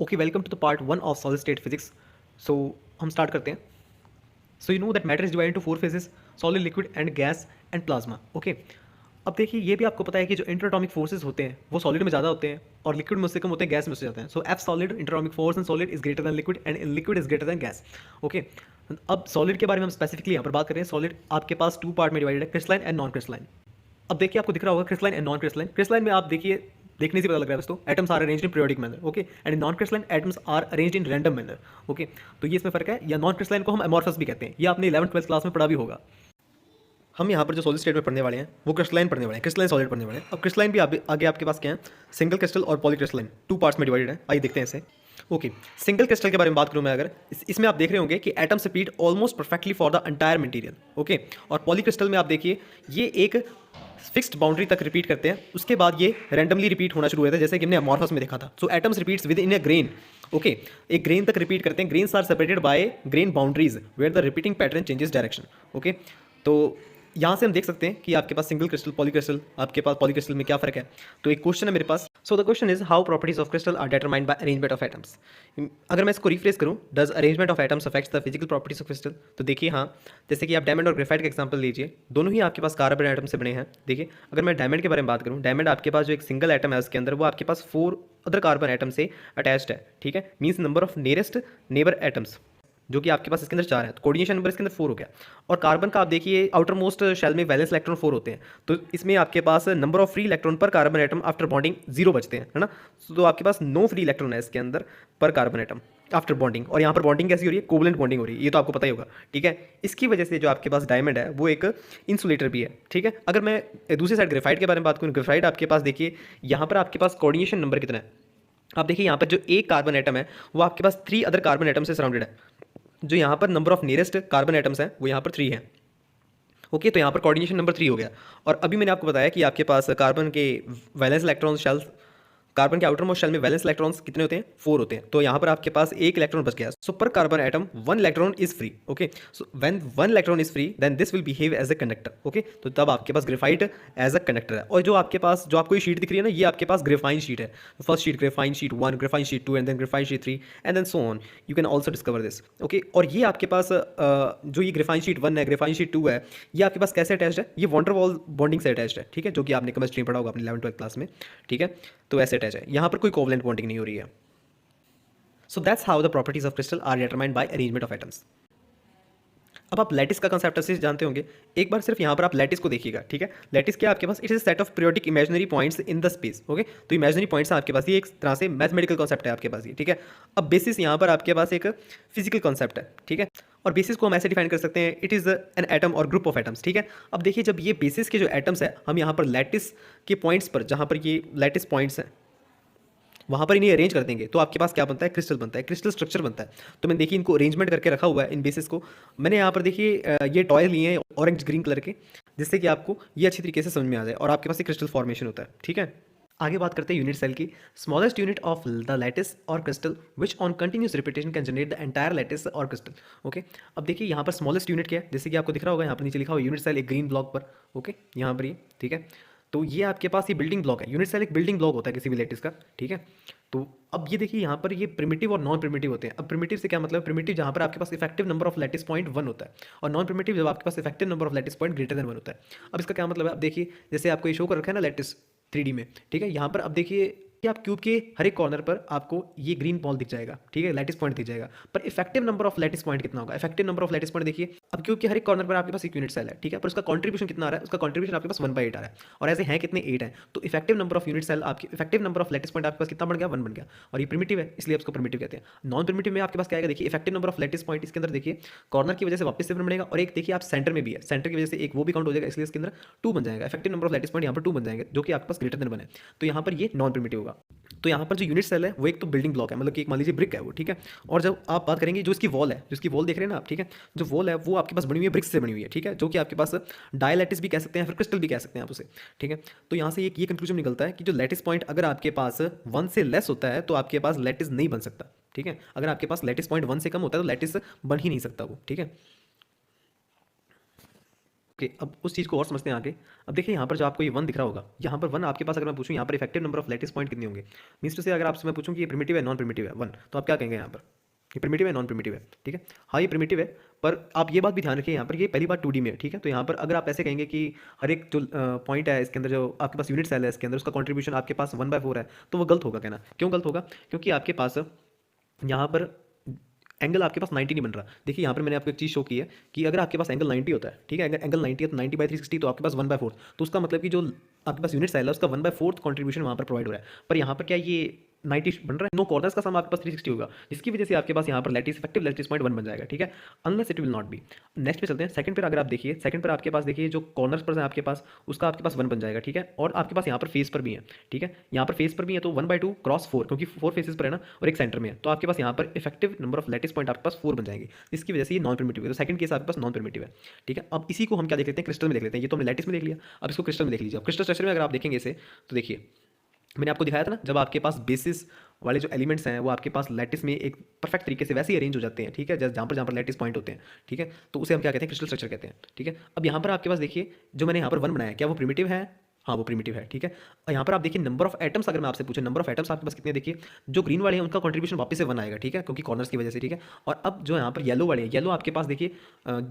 Okay, welcome to the part one of solid state physics. So हम start करते हैं। So you know that matter is divided to four phases: solid, liquid and gas and plasma. Okay, अब देखिए ये भी आपको पता है कि जो इंटरएटॉमिक फोर्सेज होते हैं वो सॉलिड में ज़्यादा होते हैं और लिक्विड में उससे कम होते हैं, गैस में उससे जाते हैं। So F solid interatomic force in solid is greater than liquid and in liquid is greater than gas. Okay, अब सॉलिड के बारे में हम स्पेसिफिकली यहाँ पर बात कर रहे हैं। सॉलिड आपके पास टू पार्ट में डिवाइडेड है, क्रिस्टलाइन एंड नॉन क्रिस्टलाइन। अब देखिए आपको दिख रहा होगा crystalline and non crystalline. Crystalline में आप देखिए, देखने से पता लग रहा है दोस्तों, atoms are arranged in periodic manner. Okay, and in non crystalline atoms are arranged in random manner. Okay, तो ये इसमें फर्क है। या नॉन क्रिस्टलाइन को हम अमॉर्फस भी कहते हैं। ये आपने 11th-12th क्लास में पढ़ा भी होगा। हम यहाँ पर जो सॉलिड स्टेट में पढ़ने वाले हैं वो क्रिस्टलाइन पढ़ने वाले हैं, क्रिस्टलाइन सॉलिड पढ़ने वाले हैं। अब क्रिस्टलाइन भी आगे आपके पास क्या है, सिंगल क्रिस्टल और पॉलीक्रिस्टलाइन, टू पार्ट्स में डिवाइडेड है। आइए देखते हैं इसे। ओके, सिंगल क्रिस्टल के बारे में बात करूं मैं, अगर इसमें आप देख रहे होंगे कि atoms repeat almost perfectly for the entire material. Okay, और पॉलीक्रिस्टल में आप देखिए ये एक फिक्स्ड बाउंड्री तक रिपीट करते हैं, उसके बाद ये रैंडमली रिपीट होना शुरू होता है, जैसे कि हमने अमॉर्फस में देखा था। So atoms repeats within a grain. Okay, एक ग्रेन तक रिपीट करते हैं। Grains are separated by grain boundaries where the repeating pattern changes direction. Okay, तो यहाँ से हम देख सकते हैं कि आपके पास सिंगल क्रिस्टल, पॉलीक्रिस्टल, आपके पास पॉलीक्रिस्टल में क्या फर्क है। तो एक क्वेश्चन है मेरे पास। So the question is how properties of crystal are determined by arrangement of atoms. अगर मैं इसको रिफ्रेश करूँ, does arrangement of atoms affects the physical properties of crystal. तो देखिए हाँ, जैसे कि आप डायमंड और ग्रेफाइट का एग्जांपल लीजिए, दोनों ही आपके पास कार्बन एटम से बने हैं। देखिए अगर मैं डायमंड के बारे में बात करूँ, डायमंड आपके पास जो एक सिंगल एटम है उसके अंदर, वो आपके पास 4 अदर कार्बन एटम से अटैच्ड है। ठीक है, means number of nearest neighbour atoms जो कि आपके पास इसके अंदर 4 है, तो कोऑर्डिनेशन नंबर इसके अंदर 4 हो गया। और कार्बन का आप देखिए आउटर मोस्ट शेल में वैलेंस इलेक्ट्रॉन 4 होते हैं, तो इसमें आपके पास नंबर ऑफ फ्री इलेक्ट्रॉन पर कार्बन एटम आफ्टर बॉन्डिंग 0 बचते हैं, है ना। तो आपके पास 9 फ्री इलेक्ट्रॉन है इसके अंदर पर कार्बन एटम आफ्टर बॉन्डिंग। और यहाँ पर बॉन्डिंग कैसी हो रही है, कोवलेंट बॉन्डिंग हो रही है, ये तो आपको पता ही होगा। ठीक है, इसकी वजह से जो आपके पास डायमंड है वो एक इंसुलेटर भी है। ठीक है, अगर मैं दूसरी साइड ग्रेफाइट के बारे में बात करूँ, ग्रेफाइट आपके पास देखिए यहाँ पर आपके पास कोऑर्डिनेशन नंबर कितना है। आप देखिए यहाँ पर जो एक कार्बन एटम है वो आपके पास 3 अदर कार्बन एटम से सराउंडेड है। जो यहाँ पर number of nearest carbon atoms हैं वो यहाँ पर 3 हैं। ओके, तो यहाँ पर कोऑर्डिनेशन नंबर 3 हो गया। और अभी मैंने आपको बताया कि आपके पास कार्बन के वैलेंस इलेक्ट्रॉन शेल्स, कार्बन के आउटर मोस्ट शेल में वैलेंस इलेक्ट्रॉन्स कितने होते हैं, 4 होते हैं। तो यहाँ पर आपके पास एक इलेक्ट्रॉन बच गया। सो पर carbon atom 1 electron is free. Okay, so when 1 electron is free then this will behave as a conductor. Okay, तो तब आपके पास ग्रेफाइट एज अ कंडक्टर है। और जो आपके पास, जो आपको ये शीट दिख रही है ना, ये आपके पास ग्रेफाइन शीट है। First sheet graphene sheet 1, graphene sheet 2 and then graphene sheet 3 and then so on, you can also discover this. Okay, और ये आपके पास जो ये ग्रेफाइन शीट 1 है, ग्रेफाइन शीट 2 है, ये आपके पास कैसे अटैच्ड है, ये वॉन्डर वॉल बॉन्डिंग से अटैच्ड है। ठीक है, जो कि आपने केमिस्ट्री में पढ़ा होगा अपनी 11th-12th क्लास में। ठीक है, तो ऐसे अटैच है, यहाँ पर कोई कोवलेंट बॉन्डिंग नहीं हो रही है। So that's how the properties of crystal are determined by arrangement of atoms. अब आप लैटिस का कंसेप्ट अच्छे से जानते होंगे। एक बार सिर्फ यहाँ पर आप लैटिस को देखिएगा। ठीक है, लैटिस क्या आपके पास, it is set of periodic imaginary points in the space. Okay, तो इमेजिनरी पॉइंट्स आपके पास, ये एक तरह से मैथमेटिकल कॉन्सेप्ट है आपके पास ये। ठीक है, अब बेसिस यहाँ पर आपके पास एक फिजिकल कॉन्सेप्ट है। ठीक है, और बेसिस को हम ऐसे डिफाइन कर सकते हैं, इट इज़ एन एटम और ग्रुप ऑफ एटम्स। ठीक है, अब देखिए जब ये बेसिस के जो एटम्स है, हम यहाँ पर लैटिस के पॉइंट्स पर, जहाँ पर ये लैटिस पॉइंट्स हैं वहाँ पर इन्हें अरेंज कर देंगे तो आपके पास क्या बनता है, क्रिस्टल बनता है, क्रिस्टल स्ट्रक्चर बनता है। तो मैंने देखिए इनको अरेंजमेंट करके रखा हुआ है इन बेसिस को। मैंने यहाँ पर देखिए ये टॉय लिए हैं ऑरेंज ग्रीन कलर के, जिससे कि आपको ये अच्छी तरीके से समझ में आ जाए और आपके पास एक क्रिस्टल फॉर्मेशन होता है। ठीक है, आगे बात करते हैं यूनिट सेल की। Smallest unit of the lattice और crystal which on continuous repetition can generate the entire lattice और क्रिस्टल। ओके, अब देखिए यहाँ पर स्मॉलेस्ट यूनिट क्या है, जैसे कि आपको दिख रहा होगा यहाँ पर नीचे लिखा हुआ यूनिट सेल एक ग्रीन ब्लॉक पर। ओके, यहाँ पर ये, ठीक है, तो ये आपके पास ये बिल्डिंग ब्लॉक है। यूनिट सेल एक बिल्डिंग ब्लॉक होता है किसी भी लैटिस का। ठीक है, तो अब ये देखिए यहाँ पर ये प्रिमिटिव और नॉन प्रिमिटिव होते हैं। अब प्रिमिटिव से क्या मतलब, प्रिमिटिव जहाँ पर आपके पास effective number of lattice point 1 होता है, और नॉन प्रिमिटिव जब आपके पास effective number of lattice point greater than 1 होता है। अब इसका क्या मतलब है, अब देखिए जैसे आपको ये शो कर रखा है ना लैटिस 3D में। ठीक है, यहाँ पर अब देखिए कि आप क्यूब के हर एक कॉर्नर पर आपको ये ग्रीन बॉल दिख जाएगा। ठीक है, लैटिस पॉइंट दिख जाएगा, पर effective number of lattice point कितना होगा, effective number of lattice point देखिए, अब क्यूब के हर एक कॉर्नर पर आपके पास एक यूनिट सेल है। ठीक है, पर उसका कंट्रीब्यूशन कितना आ रहा है, उसका कंट्रीब्यूशन आपके पास 1/8 आ रहा है, और ऐसे हैं कितने 8 हैं, तो effective number of unit cell, आपकी effective number of lattice point आपके पास कितना बन गया, 1 बन गया। और ये प्रिमिटिव है इसलिए उसको प्रिमिटिव कहते हैं। नॉन प्रिमिटिव में आपके पास क्या आएगा, देखिए effective number of lattice point इसके अंदर देखिए कॉर्नर की वजह से वापस से 1 बनेगा, और एक देखिए आप सेंटर में भी है, सेंटर की वजह से एक वो भी काउंट हो जाएगा, इसलिए इसके अंदर 2 बन जाएगा। Effective number of lattice point यहाँ पर 2 बन जाएंगे, जो कि आपके पास ग्रेटर देन 1 है, तो यहाँ पर ये नॉन प्रिमिटिव होगा। तो यहाँ पर जो यूनिट सेल है वो एक तो बिल्डिंग ब्लॉक है, मतलब कि एक मान लीजिए ब्रिक है वो। ठीक है, और जब आप बात करेंगे जो इसकी वॉल है, जो इसकी वॉल देख रहे हैं ना आप, ठीक है, जो वॉल है वो आपके पास बनी हुई है ब्रिक्स से बनी हुई है। ठीक है, जो कि आपके पास डायलैटिस भी कह सकते हैं, फिर क्रिस्टल भी कह सकते हैं आप उसे। ठीक है, तो यहाँ से एक ये कंक्लूजन निकलता है कि जो लैटिस पॉइंट अगर आपके पास 1 से लेस होता है तो आपके पास लैटिस नहीं बन सकता। ठीक है, अगर आपके पास लैटिस पॉइंट 1 से कम होता है तो लैटिस बन ही नहीं सकता वो। ठीक है, ओके, अब उस चीज़ को और समझते हैं आगे। अब देखिए यहाँ पर जो आपको ये 1 दिख रहा होगा, यहाँ पर 1 आपके पास अगर मैं पूछूँ यहाँ पर effective number of lattice point कितने होंगे? मीन्स टू से अगर आपसे मैं पूछूँ कि ये प्रिमिटिव है, नॉन प्रिमिटिव है 1, तो आप क्या कहेंगे यहाँ पर? ये प्रिमिटिव है, नॉन प्रिमिटिव है, ठीक है? हाँ, ये प्रिमिटिव है, पर आप ये बात भी ध्यान रखिए यहाँ पर ये पहली बात 2D में है, ठीक है? तो यहाँ पर अगर आप ऐसे कहेंगे कि हर एक जो पॉइंट है इसके अंदर जो आपके पास यूनिट सेल है इसके अंदर उसका कंट्रीब्यूशन आपके पास 1/4 है, तो वो गलत होगा कहना। क्यों गलत होगा? क्योंकि आपके पास यहाँ पर एंगल आपके पास 90 नहीं बन रहा। देखिए यहाँ पर मैंने आपको एक चीज़ शो की है कि अगर आपके पास एंगल 90 होता है, ठीक है, अगर एंगल 90 है तो 90/360 तो आपके पास 1/4, तो उसका मतलब कि जो आपके पास यूनिट सेल है उसका 1/4 कंट्रीब्यूशन वहाँ पर प्रोवाइड हो रहा है। पर यहाँ पर क्या ये 90 बन रहा है? नो, कॉर्नर्स का सम आपके पास 360 होगा, जिसकी वजह से आपके पास यहाँ पर लैटिस इफेक्टिव लैटिस पॉइंट 1 बन जाएगा, ठीक है, unless it will not be. Next पे चलते हैं। सेकंड पर अगर आप देखिए, सेकंड पर आपके पास देखिए जो कॉर्नर्स पर है आपके पास उसका आपके पास 1 बन जाएगा, ठीक है, और आपके पास यहाँ पर फेस पर भी है, ठीक है, यहाँ पर फेस पर भी है तो 1/2 क्रॉस 4, क्योंकि 4 फेसेस पर है ना और एक सेंटर में है, तो आपके पास यहाँ पर effective number of lattice point आपके पास 4 बन जाएंगे, जिसकी वजह से ये नॉन प्रिमिटिव है। तो सेकंड केस आपके पास नॉन प्रिमिटिव है, ठीक है। अब इसी को हम क्या देख लेते हैं, क्रिस्टल में देख लेते हैं। ये तो हमने लैटिस में देख लिया, अब इसको क्रिस्टल में देख लीजिए। अब क्रिस्टल स्ट्रक्चर में अगर आप देखेंगे इसे तो देखिए मैंने आपको दिखाया था ना, जब आपके पास बेसिस वाले जो एलिमेंट्स हैं वो आपके पास लैटिस में एक परफेक्ट तरीके से वैसे ही अरेंज हो जाते हैं, ठीक है, जहाँ पर लैटिस पॉइंट होते हैं, ठीक है, तो उसे हम क्या कहते हैं, क्रिस्टल स्ट्रक्चर कहते हैं, ठीक है। अब यहाँ पर आपके पास देखिए जो मैंने यहाँ पर 1 बनाया क्या वो प्रिमिटिव है? हाँ, वो प्रिमिटिव है, ठीक है। और यहाँ पर आप देखिए नंबर ऑफ एटम्स, अगर मैं आपसे पूछूं नंबर ऑफ एटम्स आपके पास कितने, देखिए जो ग्रीन वाले हैं उनका कंट्रीब्यूशन वापस से 1 आएगा, ठीक है, क्योंकि कॉर्नर्स की वजह से, ठीक है। और अब जो यहाँ पर येलो वाले हैं, येलो आपके पास देखिए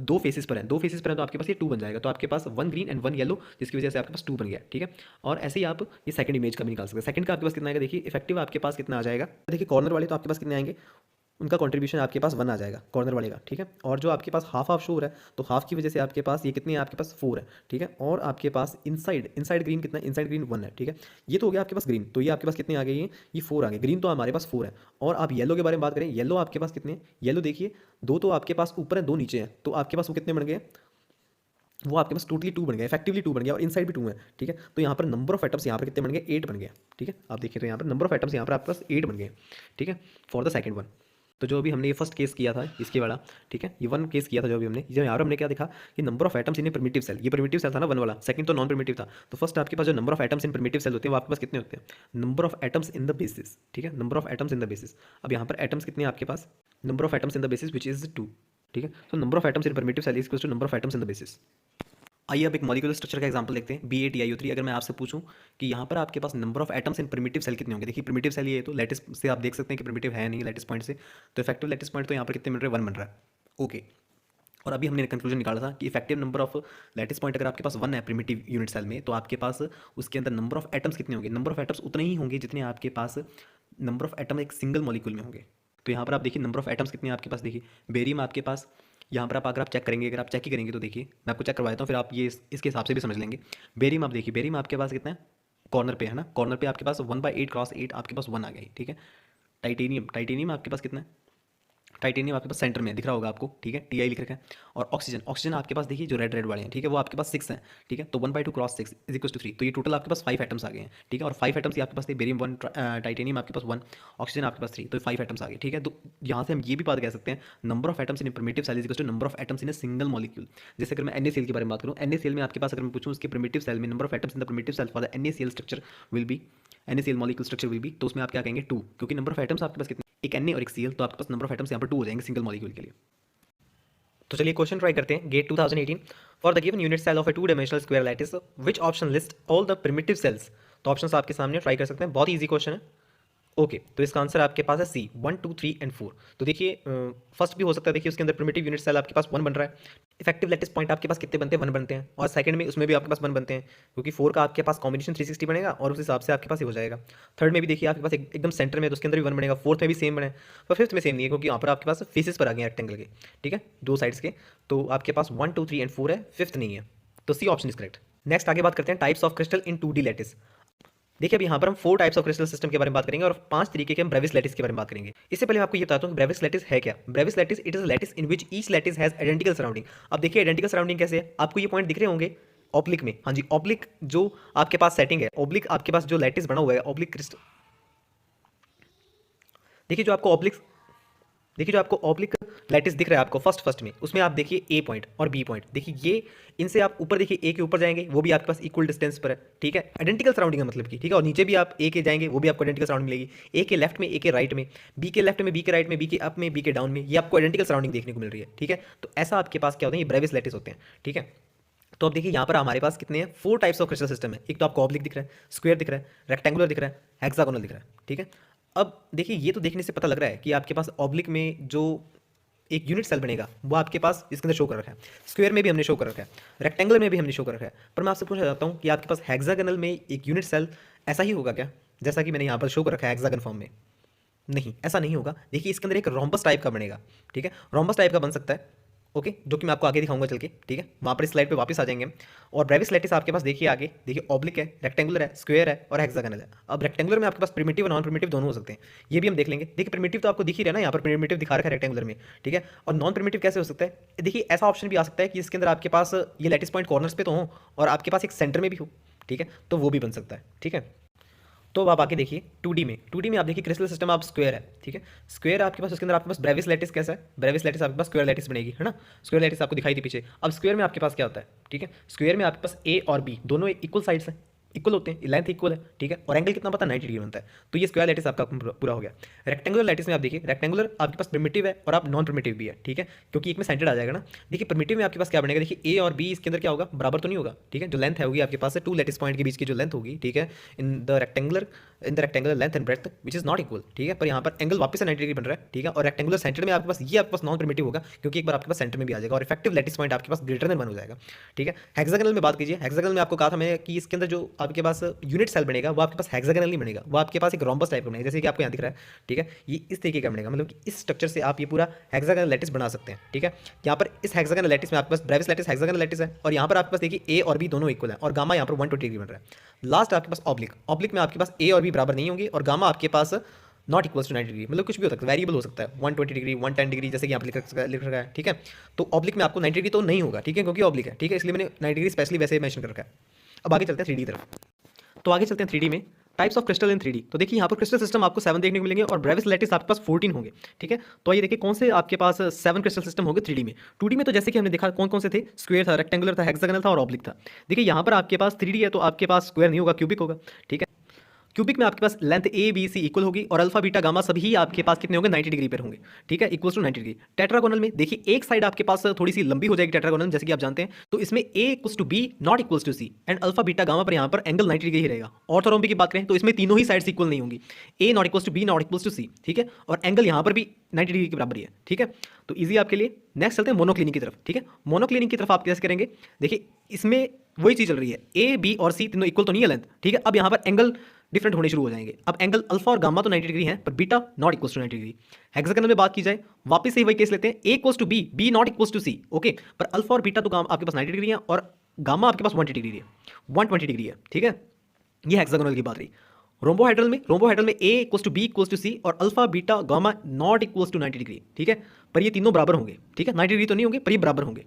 2 फेसेस पर है, 2 फेसेस पर है तो आपके पास ये 2 बन जाएगा, तो आपके पास 1 ग्रीन एंड 1 येलो, जिसकी वजह से आपके पास 2 बन गया, ठीक है। और ऐसे ही आप ये सेकंड इमेज का भी निकाल सकते हैं। सेकंड का आपके पास कितना आएगा, देखिए इफेक्टिव आपके पास कितना आ जाएगा, देखिए कॉर्नर वाले तो आपके पास कितने आएंगे, उनका कंट्रीब्यूशन आपके पास 1 आ जाएगा कॉर्नर वाले का, ठीक है। और जो आपके पास हाफ हाफ शो हो रहा है तो हाफ की वजह से आपके पास ये कितने हैं, आपके पास 4 है, ठीक है। और आपके पास इनसाइड ग्रीन कितना है, इनसाइड ग्रीन 1 है, ठीक है। ये तो हो गया आपके पास ग्रीन, तो ये आपके पास कितने आ गए, ये 4 आ गए, ग्रीन तो हमारे पास 4 है। और आप येलो के बारे में बात करें, येलो आपके पास कितने हैं, येलो देखिए 2 तो आपके पास ऊपर है 2 नीचे हैं, तो आपके पास वो कितने बन गए, वो आपके पास टोटली 2 बन गया, इफेक्टिवली 2 बन गया, और इनसाइड भी 2 है, ठीक है। तो यहाँ पर नंबर ऑफ एटम्स यहाँ पर कितने बन गए, 8 बन गए, ठीक है। आप देखिए तो यहाँ पर नंबर ऑफ एटम्स यहाँ पर आपके पास 8 बन गए, ठीक है, फॉर द सेकंड वन। तो जो अभी हमने ये फर्स्ट केस किया था इसके वाला, ठीक है, ये 1 केस किया था जो अभी हमने, जो यहाँ पर हमने क्या देखा कि number of atoms in primitive cell, ये प्रिमिटिव सेल था ना 1 वाला, सेकंड तो नॉन प्रिमिटिव था। तो फर्स्ट आपके पास जो number of atoms in primitive cell होते हैं वो आपके पास कितने होते हैं, number of atoms in the basis, ठीक है, number of atoms in the basis. अब यहाँ पर एटम्स कितने हैं आपके पास, number of atoms in the basis which is 2, ठीक है। तो number of atoms in primitive cell is equal to number of atoms in the basis. आइए अब एक मॉलिक्यूलर स्ट्रक्चर का एग्जांपल देखते हैं, BaTiO3। अगर मैं आपसे पूछूं कि यहाँ पर आपके पास number of atoms in primitive cell कितने होंगे, देखिए प्रिमिटिव सेल ये तो लैटिस से आप देख सकते हैं कि प्रिमिटिव है नहीं लैटिस पॉइंट से, तो इफेक्टिव लैटिस पॉइंट तो यहाँ पर कितने मिल रहे हैं, 1 बन रहा है, ओके। और अभी हमने कंक्लूजन निकाला था कि effective number of lattice point अगर आपके पास 1 है प्रिमिटिव यूनिट सेल में, तो आपके पास उसके अंदर नंबर ऑफ एटम्स कितने होंगे, नंबर ऑफ एटम्स उतने ही होंगे जितने आपके पास नंबर ऑफ एटम एक सिंगल मॉलिक्यूल में होंगे। तो यहाँ पर आप देखिए नंबर ऑफ एटम्स कितने हैं आपके पास, देखिए बेरियम आपके पास यहाँ पर आप अगर आप चेक करेंगे, अगर आप चेक ही करेंगे तो देखिए मैं आपको चेक करवा देता हूँ, फिर आप ये इसके हिसाब से भी समझ लेंगे। बेरियम आप देखिए, बेरियम आपके पास कितना है, कॉर्नर पे है ना, कॉर्नर पे आपके पास 1/8 क्रॉस 8 आपके पास 1 आ गई, ठीक है। टाइटेनियम, टाइटेनियम आपके पास कितना है, टाइटेनियम आपके पास सेंटर में दिख रहा होगा आपको, ठीक है, Ti लिख रखा है। और ऑक्सीजन, ऑक्सीजन आपके पास देखिए जो रेड रेड वाले हैं, ठीक है, वो आपके पास 6 हैं, ठीक है। तो 1/2 क्रॉस 6 इज इक्वल टू 3, तो ये टोटल आपके पास 5 एटम्स आ गए हैं, ठीक है। और 5 एटम्स ये आपके पास थे, बेरियम 1, टाइटेनियम आपके पास 1, ऑक्सीजन आपके पास 3, तो 5 एटम्स आ गए, ठीक है। तो यहाँ से हम ये भी बात कह सकते हैं number of atoms in primitive cell is equal to number of atoms in a single molecule. जैसे अगर मैं NaCl के बारे में बात करूँ, NaCl में आपके पास अगर मैं पूछूँ उसके प्रिमिटिव सेल में number of atoms in the primitive cell for the NaCl structure will be, NaCl molecule structure will be, तो उसमें आप क्या कहेंगे 2, क्योंकि नंबर ऑफ एटम्स आपके पास कितने, एक Na और एक Cl, तो आपके पास नंबर ऑफ एटम्स यहाँ पर 2 हो जाएंगे सिंगल मॉलिक्यूल के लिए। तो चलिए क्वेश्चन ट्राई करते हैं, GATE 2018 for the given unit cell of a 2 dimensional square lattice which option list all the primitive cells. तो ऑप्शंस आपके सामने ट्राई कर सकते हैं, बहुत ईजी क्वेश्चन है, ओके। तो इसका आंसर आपके पास है C 1 2 3 एंड 4। तो देखिए फर्स्ट भी हो सकता है, देखिए उसके अंदर प्रिमिटिव यूनिट सेल आपके पास 1 बन रहा है, इफेक्टिव लैटिस पॉइंट आपके पास कितने बनते हैं, 1 बनते हैं, और सेकंड में उसमें भी आपके पास 1 बनते हैं, क्योंकि 4 का आपके पास कॉम्बिनेशन 360 बनेगा और उस हिसाब से आपके पास ये हो जाएगा। थर्ड में भी देखिए आपके पास एकदम सेंटर में, तो उसके अंदर भी 1 बनेगा, फोर्थ में भी सेम बने, पर फिफ्थ में सेम नहीं है, क्योंकि यहाँ पर आपके पास फेसेस पर आ गए रेक्टेंगल के, ठीक है, 2 साइड्स के, तो आपके पास 1 2 3 एंड 4 है, फिफ्थ नहीं है, तो C option is correct. Next आगे बात करते हैं types of crystal in 2D lattice. देखिए अब यहाँ पर हम 4 टाइप्स ऑफ क्रिस्टल सिस्टम के बारे में बात करेंगे और 5 तरीके के हम ब्रेविस लैटिस के बारे में बात करेंगे। इससे पहले मैं आपको ये बताता हूँ कि ब्रेविस लैटिस है क्या। Brevis lattice it is a lattice in which each lattice has identical surrounding. अब देखिए आइडेंटिकल सराउंडिंग कैसे है, आपको ये पॉइंट दिख रहे होंगे ऑब्लिक में, हाँ जी, ऑब्लिक जो आपके पास सेटिंग है, ऑब्लिक आपके पास जो लैटिस बना हुआ है, ऑब्लिक क्रिस्टल, देखिए जो आपको ऑब्लिक, देखिए जो आपको ऑब्लिक लैटिस दिख रहा है आपको फर्स्ट में, उसमें आप देखिए A पॉइंट और B पॉइंट, देखिए ये इनसे आप ऊपर देखिए A के ऊपर जाएंगे वो भी आपके पास इक्वल डिस्टेंस पर है, ठीक है, आइडेंटिकल सराउंडिंग है मतलब की, ठीक है। और नीचे भी आप A के जाएंगे वो भी आपको आइडेंटिकल सराउंडिंग मिलेगी, A के लेफ्ट में, A के राइट में, B के लेफ्ट में, B के राइट में, B के अप में, B के डाउन में, ये आपको आइडेंटिकल सराउंडिंग देखने को मिल रही है, ठीक है। तो ऐसा आपके पास क्या होता है, ये ब्रेविस लैटिस होते हैं, ठीक है। तो अब देखिए यहाँ पर हमारे पास कितने हैं, 4 टाइप्स ऑफ क्रिस्टल सिस्टम है। एक तो आपको ऑब्लिक दिख रहा है, स्क्वायर दिख रहा है, रेक्टेंगुलर दिख रहा है, हेक्सागोनल दिख रहा है, ठीक है। अब देखिए ये तो देखने से पता लग रहा है कि आपके पास ऑब्लिक में जो एक यूनिट सेल बनेगा वो आपके पास इसके अंदर शो कर रखा है, स्क्वायर में भी हमने शो कर रखा है, रेक्टेंगुलर में भी हमने शो कर रखा है। पर मैं आपसे पूछना चाहता हूँ कि आपके पास हेक्सागोनल में एक यूनिट सेल ऐसा ही होगा क्या, जैसा कि मैंने यहाँ पर शो कर रखा है हेक्सागन फॉर्म में? नहीं, ऐसा नहीं होगा। देखिए इसके अंदर एक रोम्बस टाइप का बनेगा, ठीक है, रोम्बस टाइप का बन सकता है, ओके, जो कि मैं आपको आगे दिखाऊंगा चल के, ठीक है, वहाँ पर इस स्लाइड पे वापस आ जाएंगे हम। और ब्रेविस लैटिस आपके पास देखिए आगे, देखिए ऑब्लिक है, रेक्टेंगुलर है, स्क्वायर है और हेक्सागोनल है। अब रेक्टेंगुलर में आपके पास प्रिमिटिव और नॉन प्रिमिटिव दोनों हो सकते हैं, ये भी हम देख लेंगे। देखिए प्रिमिटिव तो आपको दिख ही रहा है ना, यहाँ पर प्रिमिटिव दिखा रखा है रेक्टेंगुलर में, ठीक है। और नॉन प्रिमिटिव कैसे हो सकता है? देखिए ऐसा ऑप्शन भी आ सकता है कि इसके अंदर आपके पास ये लैटिस पॉइंट कॉर्नर्स पे तो हो और आपके पास एक सेंटर में भी हो, ठीक है, तो वो भी बन सकता है, ठीक है। तो अब आप आके देखिए 2D में आप देखिए क्रिस्टल सिस्टम आप स्क्वायर है, ठीक है, स्क्वायर आपके पास, उसके अंदर आपके पास ब्रेविस लैटिस कैसा है, ब्रेविस लैटिस आपके पास स्क्वायर लैटिस बनेगी, है ना, स्क्वायर लैटिस आपको दिखाई थी पीछे। अब स्क्वायर में आपके पास क्या होता है, ठीक है, स्क्वायर में आपके पास ए और बी दोनों इक्वल साइड्स हैं, इक्वल होते हैं, लेंथ इक्वल है, ठीक है, और एंगल कितना पता है, 90 डिग्री बनता है। तो ये स्क्वायर लैटिस आपका पूरा हो गया। रेक्टेंगुलर लैटिस में आप देखिए, रेक्टेंगुलर आपके पास प्रिमिटिव है और आप नॉन प्रिमिटिव भी है, ठीक है, क्योंकि एक में सेंटर्ड आ जाएगा ना। देखिए प्रिमिटिव में आपके पास क्या बनेगा, देखिए ए और बी इसके अंदर क्या होगा, बराबर तो नहीं होगा, ठीक है, जो लेंथ है होगी आपके पास 2 लैटिस पॉइंट के बीच की जो लेंथ होगी, ठीक है, in the rectangular length and breadth which is not equal, ठीक है। पर यहाँ पर एंगल वापस से 90 डिग्री बन रहा है, ठीक है। और रेक्टेंगुलर सेंटर में आपके पास ये आपके पास नॉन प्रिमिटिव होगा, क्योंकि एक बार आपके पास सेंटर में भी आ जाएगा और इफेक्टिव लैटिस पॉइंट आपके पास ग्रेटर देन 1 हो जाएगा, ठीक है। हेक्सागोनल में बात कीजिए, हेक्सागोनल में आपको कहा था मैं कि इसके अंदर जो आपके पास यूनिट सेल बनेगा वो आपके पास हेक्सागोनल नहीं बनेगा, वो आपके पास एक रोम्बस टाइप का बनेगा, जैसे कि आपको यहाँ दिख रहा है, ठीक है। ये इस तरीके का बनेगा, मतलब कि इस स्ट्रक्चर से आप ये पूरा हेक्सागोनल लैटिस बना सकते हैं, ठीक है। यहाँ पर इस हेक्सागोनल लैटिस में आपके पास ब्रेविस लैटिस हेक्सागोनल लैटिस है और यहाँ पर आपके पास देखिए ए और बी दोनों इक्वल है और गामा यहाँ पर 120 डिग्री बन रहा है। लास्ट आपके पास ऑब्लिक, ऑब्लिक में आपके पास ए और बी बराबर नहीं होंगे और गामा आपके पास नॉट इक्वल्स टू 90 डिग्री, मतलब कुछ भी हो सकता है, वेरिएबल हो सकता है, 120 डिग्री 110 डिग्री जैसे कि यहाँ पर लिख रखा है, ठीक है। तो ऑब्लिक में आपको 90 डिग्री तो नहीं होगा, ठीक है, क्योंकि ऑब्लिक है, ठीक है, इसलिए मैंने 90 डिग्री स्पेशली वैसे मेंशन कर रखा है। अब आगे चलते हैं 3D तरफ। तो आगे चलते हैं 3D में, types of crystal in 3D। तो देखिए यहाँ पर क्रिस्टल सिस्टम आपको 7 देखने को मिलेंगे और ब्रेविस लैटिस आपके पास 14 होंगे, ठीक है। तो आइए देखिए कौन से आपके पास 7 क्रिस्टल सिस्टम होंगे 3D में। 2D में तो जैसे कि हमने देखा कौन कौन से थे, स्क्वायर था, रेक्टेंगुलर था, हेक्सागोनल था और ऑब्लिक था। देखिए यहाँ पर आपके पास 3D है तो आपके पास स्क्वायर नहीं होगा, क्यूबिक होगा, ठीक है। क्यूबिक में आपके पास length A B C equal होगी और अल्फा बीटा गामा सभी आपके पास कितने होंगे, 90 डिग्री पर होंगे, ठीक है, इक्वल्स टू 90 डिग्री। टेट्रागोनल में देखिए एक साइड आपके पास थोड़ी सी लंबी हो जाएगी टेट्रागोनल, जैसे कि आप जानते हैं, तो इसमें A equals to B not equals to C and alpha beta gamma पर यहाँ पर एंगल 90 डिग्री ही रहेगा। ऑर्थोरोम्बिक की बात करें तो इसमें तीनों ही साइड्स इक्वल नहीं होंगी, A not equals to B not equals to C, ठीक है, और एंगल यहाँ पर भी 90 डिग्री के बराबर ही है, ठीक है। तो ईजी आपके लिए। नेक्स्ट चलते हैं मोनोक्लिनिक की तरफ, ठीक है। मोनोक्लिनिक की तरफ आप कैसे करेंगे, देखिए इसमें वही चीज़ चल रही है, ए बी और सी तीनों इक्वल तो नहीं है लेंथ, ठीक है। अब यहाँ पर एंगल डिफरेंट होने शुरू हो जाएंगे। अब एंगल अल्फा और गामा तो 90 डिग्री है पर beta not equals to 90 degree. Hexagonal में बात की जाए वापस से वही केस लेते हैं, A equals to B, B not equals to C, okay, पर अल्फा और बीटा तो गामा आपके पास 90 डिग्री है और गामा आपके पास 120 डिग्री है, 120 डिग्री है, ठीक है। ये हेक्सागोनल की बात रही। रोम्बोहाइड्रल में A equals to B equals to C और alpha beta gamma not equals to 90 degree, ठीक है, पर ये तीनों बराबर होंगे, ठीक है, 90 डिग्री तो नहीं होंगे पर ये बराबर होंगे।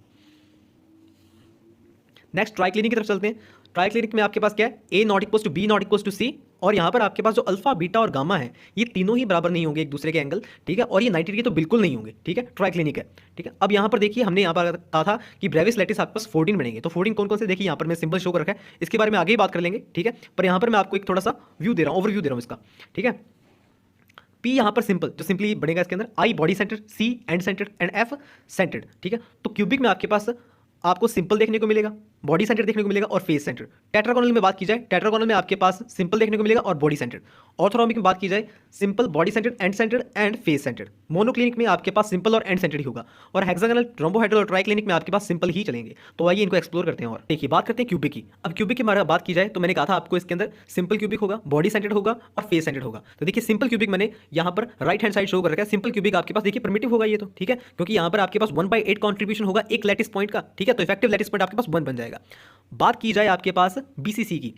नेक्स्ट ट्राइक्लिनिक की तरफ चलते हैं। ट्राइक्लिनिक में आपके पास क्या है, A not equals to B not equals to C और यहाँ पर आपके पास जो अल्फा बीटा और गामा है ये तीनों ही बराबर नहीं होंगे एक दूसरे के एंगल, ठीक है, और ये 90 डिग्री तो बिल्कुल नहीं होंगे, ठीक है, ट्राइक्लिनिक है, ठीक है। अब यहाँ पर देखिए हमने यहाँ पर कहा था कि ब्रेविस लैटिस आपके पास 14 बनेंगे, तो 14 कौन कौन से देखिए यहाँ पर मैं सिंबल शो कर रखा है, इसके बारे में आगे ही बात कर लेंगे, ठीक है, पर यहाँ पर मैं आपको एक थोड़ा सा व्यू दे रहा हूँ, ओवरव्यू दे रहा हूँ इसका, ठीक है। पी यहाँ पर सिंपल जो सिंपली बनेगा इसके अंदर, I body centre, C end centre and F centred, ठीक है। तो क्यूबिक में आपके पास आपको सिंपल देखने को मिलेगा, बॉडी सेंटर देखने को मिलेगा और फेस सेंटर। टेट्रागोनल में बात की जाए, टेट्रागोनल में आपके पास सिंपल देखने को मिलेगा और बॉडी सेंटर। ऑर्थोरोम्बिक में बात की जाए simple, body centre and face centre. Monoclinic में आपके पास सिंपल और एंड सेंटर ही होगा और हेक्सागोनल, रोम्बोहाइड्रल और ट्राइक्लिनिक में आपके पास सिंपल ही चलेंगे। तो आइए इनको एक्सप्लोर करते हैं और देखिए बात करते हैं क्यूबिक की। अब क्यूबिक की बात की जाए तो मैंने कहा था आपको इसके अंदर सिंपल क्यूबिक होगा, बॉडी सेंटर होगा और फेस सेंटर होगा। तो देखिए सिंपल क्यूबिक मैंने यहाँ पर राइट हैंड साइड शो कर रखा है। सिंपल क्यूबिक आपके पास देखिए प्रिमिटिव होगा ये तो, ठीक है, क्योंकि यहाँ पर आपके पास 1/8 कॉन्ट्रीब्यूशन होगा एक लैटिस पॉइंट का, ठीक है, तो इफेक्टिव लैटिस पॉइंट आपके पास 1 बन जाएगा। बात की जाए आपके पास बीसीसी की,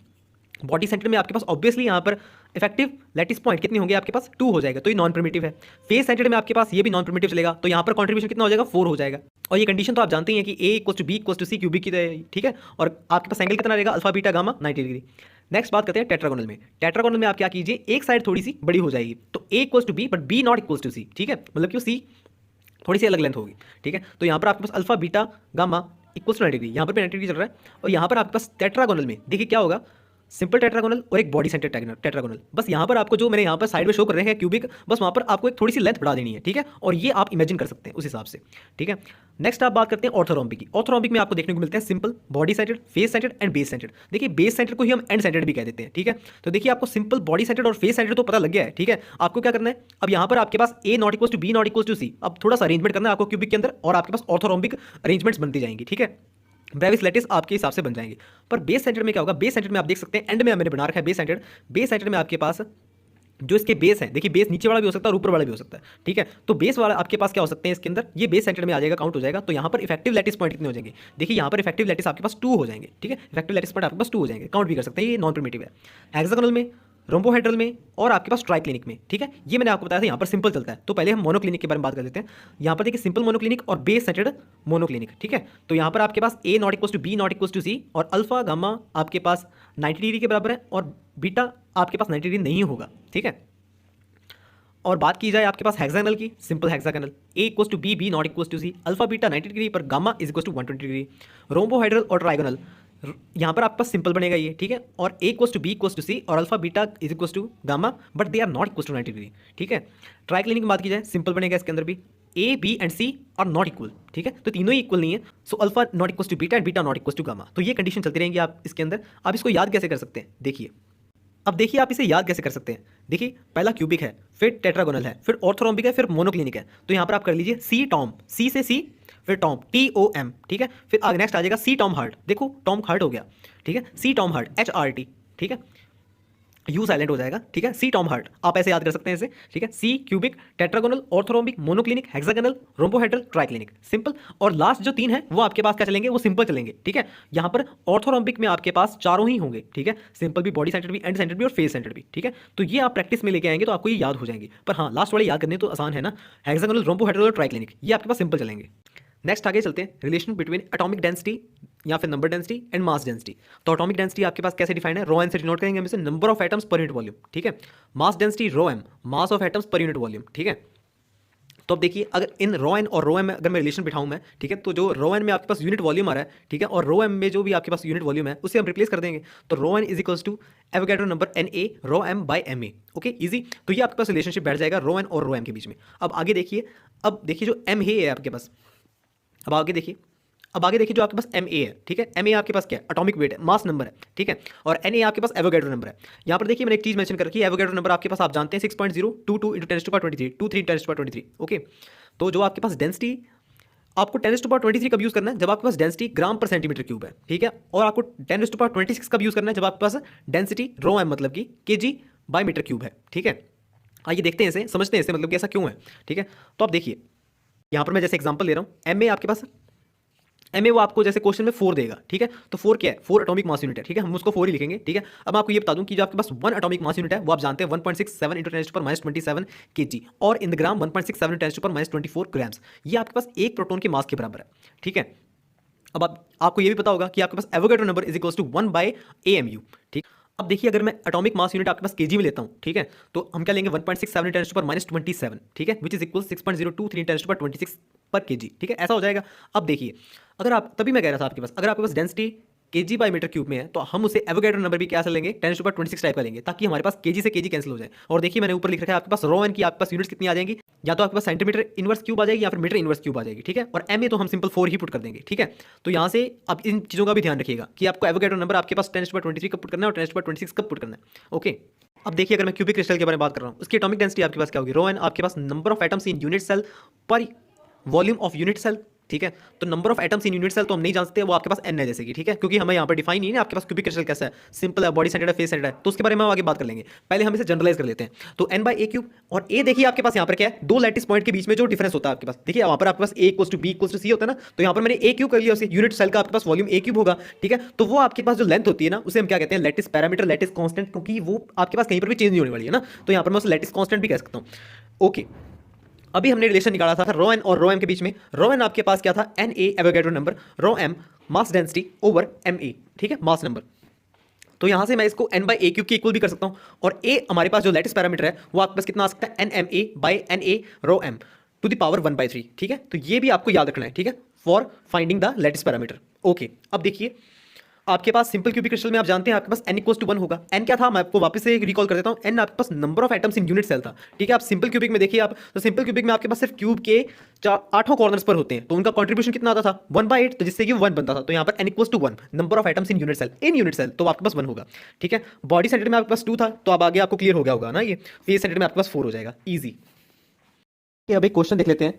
बॉडी सेंटर में आपके पास ऑब्वियसली यहाँ पर इफेक्टिव लैटिस पॉइंट कितने होंगे आपके पास 2 हो जाएगा, तो ये नॉन प्रिमिटिव है। फेस सेंटर में आपके पास ये भी नॉन प्रिमिटिव चलेगा, तो यहाँ पर कंट्रीब्यूशन कितना हो जाएगा 4 हो जाएगा। और ये कंडीशन तो आप जानते ही हैं कि A equals to B equals to C cubic की, ठीक है, और आपके पास एंगल कितना रहेगा alpha beta gamma 90 degree. Next बात करते हैं टेट्रागोनल में। टेट्रागोनल में आप क्या कीजिए, एक साइड थोड़ी सी बड़ी हो जाएगी, तो A equals to B but B not equals to C, ठीक है, मतलब कि सी थोड़ी सी अलग लेंथ होगी, ठीक है। तो यहाँ पर आपके पास alpha beta gamma equals to 90 degree, यहाँ पर भी 90 डिग्री चल रहा है और यहाँ पर आपके पास टेट्रागोनल में देखिए क्या होगा, सिंपल टेट्रागोनल और एक बॉडी सेंटर्ड टेट्रागोनल। बस यहाँ पर आपको जो मैंने यहाँ पर साइड में शो कर रहे हैं क्यूबिक, बस वहाँ पर आपको एक थोड़ी सी लेंथ बढ़ा देनी है, ठीक है, और ये आप इमेजिन कर सकते हैं उस हिसाब से, ठीक है। नेक्स्ट आप बात करते हैं ऑर्थोरोम्बिक की। ऑर्थोरोम्बिक में आपको देखने को मिलते हैं simple, body centred, face centred and base centred. देखिए बेस सेंटर्ड को ही हम एंड सेंटर्ड भी कह देते हैं, ठीक है। तो देखिए आपको सिंपल, बॉडी सेंटर्ड और फेस सेंटर्ड तो पता लग गया है, ठीक है। आपको क्या करना है, अब यहाँ पर आपके पास A not equal to B not equal to C, अब थोड़ा सा अरेंजमेंट करना है आपको क्यूबिक के अंदर, और आपके पास ऑर्थोरोम्बिक अरेंजमेंट्स बनती जाएंगी, ठीक है। ब्रेविस लेटिस आपके हिसाब से बन जाएंगे। पर बेस सेंटर में क्या होगा, बेस सेंटर में आप देख सकते हैं एंड में मैंने बना रखा है बेस सेंटर। बेस सेंटर में आपके पास जो इसके बेस है, देखिए बेस नीचे वाला भी हो सकता है और ऊपर वाला भी हो सकता है, ठीक है। तो बेस वाला आपके पास क्या हो सकते हैं इसके अंदर, ये बेस सेंटर में आ जाएगा, काउंट हो जाएगा। तो यहाँ पर इफेक्टिव लैटिस पॉइंट कितने हो जाएंगे, देखिए यहाँ पर इफेक्टिव लैटिस आपके पास 2 हो जाएंगे, ठीक है। इफेक्टिव लैटिस पॉइंट आपके पास 2 हो जाएंगे, काउंट भी कर सकते हैं, ये नॉन प्रिमिटिव है। हेक्सागोनल में, रोम्बोहेड्रल में और आपके पास ट्राइक्लिनिक में, ठीक है। ये मैंने आपको बताया था यहाँ पर सिंपल चलता है। तो पहले हम मोनोक्लिनिक के बारे में बात कर लेते हैं। यहाँ पर देखिए सिंपल मोनोक्लिनिक और बेस सेंटर्ड मोनोक्लिनिक, ठीक है। तो यहाँ पर आपके पास A not equal to B not equal to C, और अल्फा गामा आपके पास 90 डिग्री के बराबर है और बीटा आपके पास 90 डिग्री नहीं होगा, ठीक है। और बात की जाए आपके पास हेक्सागोनल की, simple hexagonal, A equal to B, B not equal to C, alpha beta 90 degree पर gamma is equal to 120 degree. Rhombohedral और ट्राइगोनल, यहाँ पर आपके पास सिंपल बनेगा ये, ठीक है, और A equal to B equal to C और alpha beta is equal to gamma, but they are not equal to 90 degree, ठीक है। ट्राइक्लिनिक की बात की जाए, सिंपल बनेगा इसके अंदर भी, A B and C are not equal, ठीक है, तो तीनों ही इक्वल नहीं है। So alpha not equal to beta and beta not equal to gamma. तो ये कंडीशन चलती रहेंगी आप इसके अंदर। आप इसको याद कैसे कर सकते हैं, देखिए, अब देखिए आप इसे याद कैसे कर सकते हैं। देखिए पहला क्यूबिक है, फिर टेट्रागोनल है, फिर ऑर्थोरोम्बिक है, फिर मोनोक्लिनिक है। तो यहाँ पर आप कर लीजिए सी टॉम, सी से सी, फिर टॉम TOM, ठीक है। फिर आगे नेक्स्ट आ जाएगा सी टॉम हार्ट, देखो टॉम हार्ट हो गया, ठीक है। सी टॉम हार्ट HRT, ठीक है, यू साइलेंट हो जाएगा, ठीक है। सी टॉम हार्ट आप ऐसे याद कर सकते हैं इसे, ठीक है। See cubic, tetragonal, orthorhombic, monoclinic, hexagonal, rhombohedral, triclinic, simple. और लास्ट जो 3 है वो आपके पास क्या चलेंगे, वो सिंपल चलेंगे, ठीक है। यहाँ पर ऑर्थोरोम्बिक में आपके पास चारों ही होंगे, ठीक है, सिंपल भी, बॉडी सेंटर भी, एंड सेंटर भी और फेस सेंटर भी, ठीक है। तो ये आप प्रैक्टिस में लेके आएंगे तो आपको ये याद हो जाएंगे। पर हाँ, लास्ट वाले याद करने तो आसान है ना, हेक्सागोनल, रोम्बोहेड्रल और ट्राइक्लिनिक, ये आपके पास सिंपल चलेंगे। नेक्स्ट आगे चलते हैं, रिलेशन बिटवीन एटॉमिक डेंसिटी या फिर number density and mass density. तो एटॉमिक डेंसिटी आपके पास कैसे डिफाइन है, रो एम से डिनोट करेंगे हम इसे, number of atoms per unit volume, ठीक है। Mass density rho M, mass of atoms per unit volume, ठीक है। तो अब देखिए अगर इन रो एन और रो एम में अगर मैं रिलेशन बिठाऊं मैं, ठीक है, तो जो रो एन में आपके पास यूनिट वॉल्यूम आ रहा है, ठीक है, और रो एम में जो भी आपके पास यूनिट वॉल्यूम है उसे हम रिप्लेस कर देंगे। तो rho N is equals to Avogadro number NA rho M by MA, okay, easy. तो ये आपके पास रिलेशनशिप बैठ जाएगा रो एन और रो एम के बीच में। अब आगे देखिए, अब देखिए जो एम है आपके पास, अब आगे देखिए जो आपके पास MA है, ठीक है। MA आपके पास क्या है, एटॉमिक वेट है, मास नंबर है, ठीक है। और NA आपके पास एवोगैड्रो नंबर है। यहाँ पर देखिए मैंने एक चीज मेंशन कर रखी है, एवोगैड्रो नंबर आपके पास आप जानते हैं 6.022 × 10⁻23, 23 × 10⁻23, ओके। तो जो आपके पास डेंसिटी, आपको 10⁻23 कब यूज करना है, जब आपके पास डेंसिटी ग्राम पर सेंटीमीटर क्यूब है, ठीक है। और आपको 10⁻26 कब यूज करना है, जब आपके पास डेंसिटी रो एम मतलब कि kg बाई मीटर क्यूब है, ठीक है। आइए देखते हैं इसे, समझते हैं इसे, मतलब कि ऐसा क्यों है, ठीक है। तो आप देखिए यहाँ पर मैं जैसे एग्जांपल ले रहा हूँ, MA आपके पास, MA वो आपको जैसे क्वेश्चन में 4 देगा, ठीक है। तो 4 क्या है, 4 एटॉमिक मास यूनिट है, ठीक है, हम उसको 4 ही लिखेंगे, ठीक है। अब मैं आपको ये बता दूं कि जो आपके पास 1 एटॉमिक मास यूनिट है वो आप जानते हैं 1.67 × 10⁻27 kg, और इन द ग्राम 1.67 × 10⁻24 ग्राम्स। ये आपके पास एक प्रोटॉन की मास के बराबर है, ठीक है। अब आपको ये भी पता होगा कि आपके पास Avogadro number is equals to 1/AMU, ठीक। अब देखिए अगर मैं एटॉमिक मास यूनिट आपके पास केजी में लेता हूँ, ठीक है, तो हम क्या लेंगे 1.67 × 10⁻27, ठीक है, विच इज इक्वल 6.023 × 10⁻26 पर केजी, ठीक है, ऐसा हो जाएगा। अब देखिए अगर आप, तभी मैं कह रहा था आपके पास, अगर आपके पास density KG by metre cube में है तो हम उसे एवोगैड्रो नंबर भी क्या लेंगे 10⁻26 टाइप का लेंगे, ताकि हमारे पास केजी से केजी कैंसिल हो जाए। और देखिए मैंने ऊपर लिख रखा है आपके पास रो एन की आपके पास यूनिट्स कितनी आ जाएंगी, या तो आपके पास सेंटीमीटर इनवर्स क्यूब आ जाएगी या फिर मीटर इनवर्स क्यूब आ जाएगी, ठीक है। और MA तो हम सिंपल 4 ही पुट कर देंगे, ठीक है। तो यहाँ से आप इन चीज़ों का भी ध्यान रखिएगा कि आपको एवोगैड्रो नंबर आपके पास 10⁻23 कब पुट करना है और 10⁻26 कब पुट करना है, ओके। अब देखिए अगर मैं क्यूबिक क्रिस्टल के बारे में बात कर रहा हूँ, उसकी एटॉमिक डेंसिटी आपके पास क्या होगी, रो एन आपके पास number of atoms in unit cell पर वॉल्यूम ऑफ यूनिट सेल, ठीक है। तो number of atoms in unit cell तो हम नहीं जानते, वो आपके पास n है जैसे कि, ठीक है, क्योंकि हमें यहाँ पर डिफाइन नहीं है आपके पास क्यूबिक क्रिस्टल कैसा है, सिंपल है, बॉडी सेंटर्ड है, फेस सेंटर्ड है, तो उसके बारे में हम आगे बात कर लेंगे। पहले हम इसे जनरलाइज कर लेते हैं। तो n/a³ और a देखिए आपके पास यहाँ पर क्या है, 2 लैटिस पॉइंट के बीच में जो डिफरेंस होता है आपके पास, देखिए वहाँ पर आपके पास a = b = c होता है ना, तो यहाँ पर मैंने a³ कर लिया, उसके यूनिट सेल का आपके पास वॉल्यूम a³ होगा, ठीक है। तो वो आपके पास जो लेंथ होती है ना, उसे हम क्या कहते हैं, लैटिस पैरामीटर, लैटिस कांस्टेंट, क्योंकि वो आपके पास कहीं पर भी चेंज नहीं होने वाली है ना, तो यहाँ पर मैं उसे लैटिस कांस्टेंट भी कह सकता हूँ, ओके। अभी हमने रिलेशन निकाला था रो एन और रो एम के बीच में। रो एन आपके पास क्या था, NA Avogadro number, rho M mass density over MA, ठीक है, मास नंबर। तो यहाँ से मैं इसको n/a³ के इक्वल भी कर सकता हूँ, और a हमारे पास जो लैटिस पैरामीटर है वो आपके पास कितना आ सकता है, NMA/NA rho M to the power 1/3, ठीक है। तो ये भी आपको याद रखना है, ठीक है, for finding the lattice parameter, okay. अब देखिए आपके पास सिंपल क्यूबिक क्रिस्टल में आप जानते हैं आपके पास n इक्वल्स टू 1 होगा। n क्या था, मैं आपको वापस से रिकॉल कर देता हूँ। n आपके पास number of atoms in unit cell था, ठीक है। आप सिंपल क्यूबिक में देखिए आप, तो सिंपल क्यूबिक में आपके पास सिर्फ क्यूब के 8 कॉर्नर्स पर होते हैं, तो उनका कॉन्ट्रीब्यूशन कितना आता था 1/8, तो जिससे कि 1 बनता था। तो यहाँ पर n equals to 1 number of atoms in unit cell, तो आपके पास 1 होगा, ठीक है। बॉडी सेंटर में आपके पास 2 था, तो अब आगे आपको क्लियर हो गया होगा ना ये फेस सेंटर में आपके पास 4 हो जाएगा, ईजी। अब एक क्वेश्चन देख लेते हैं।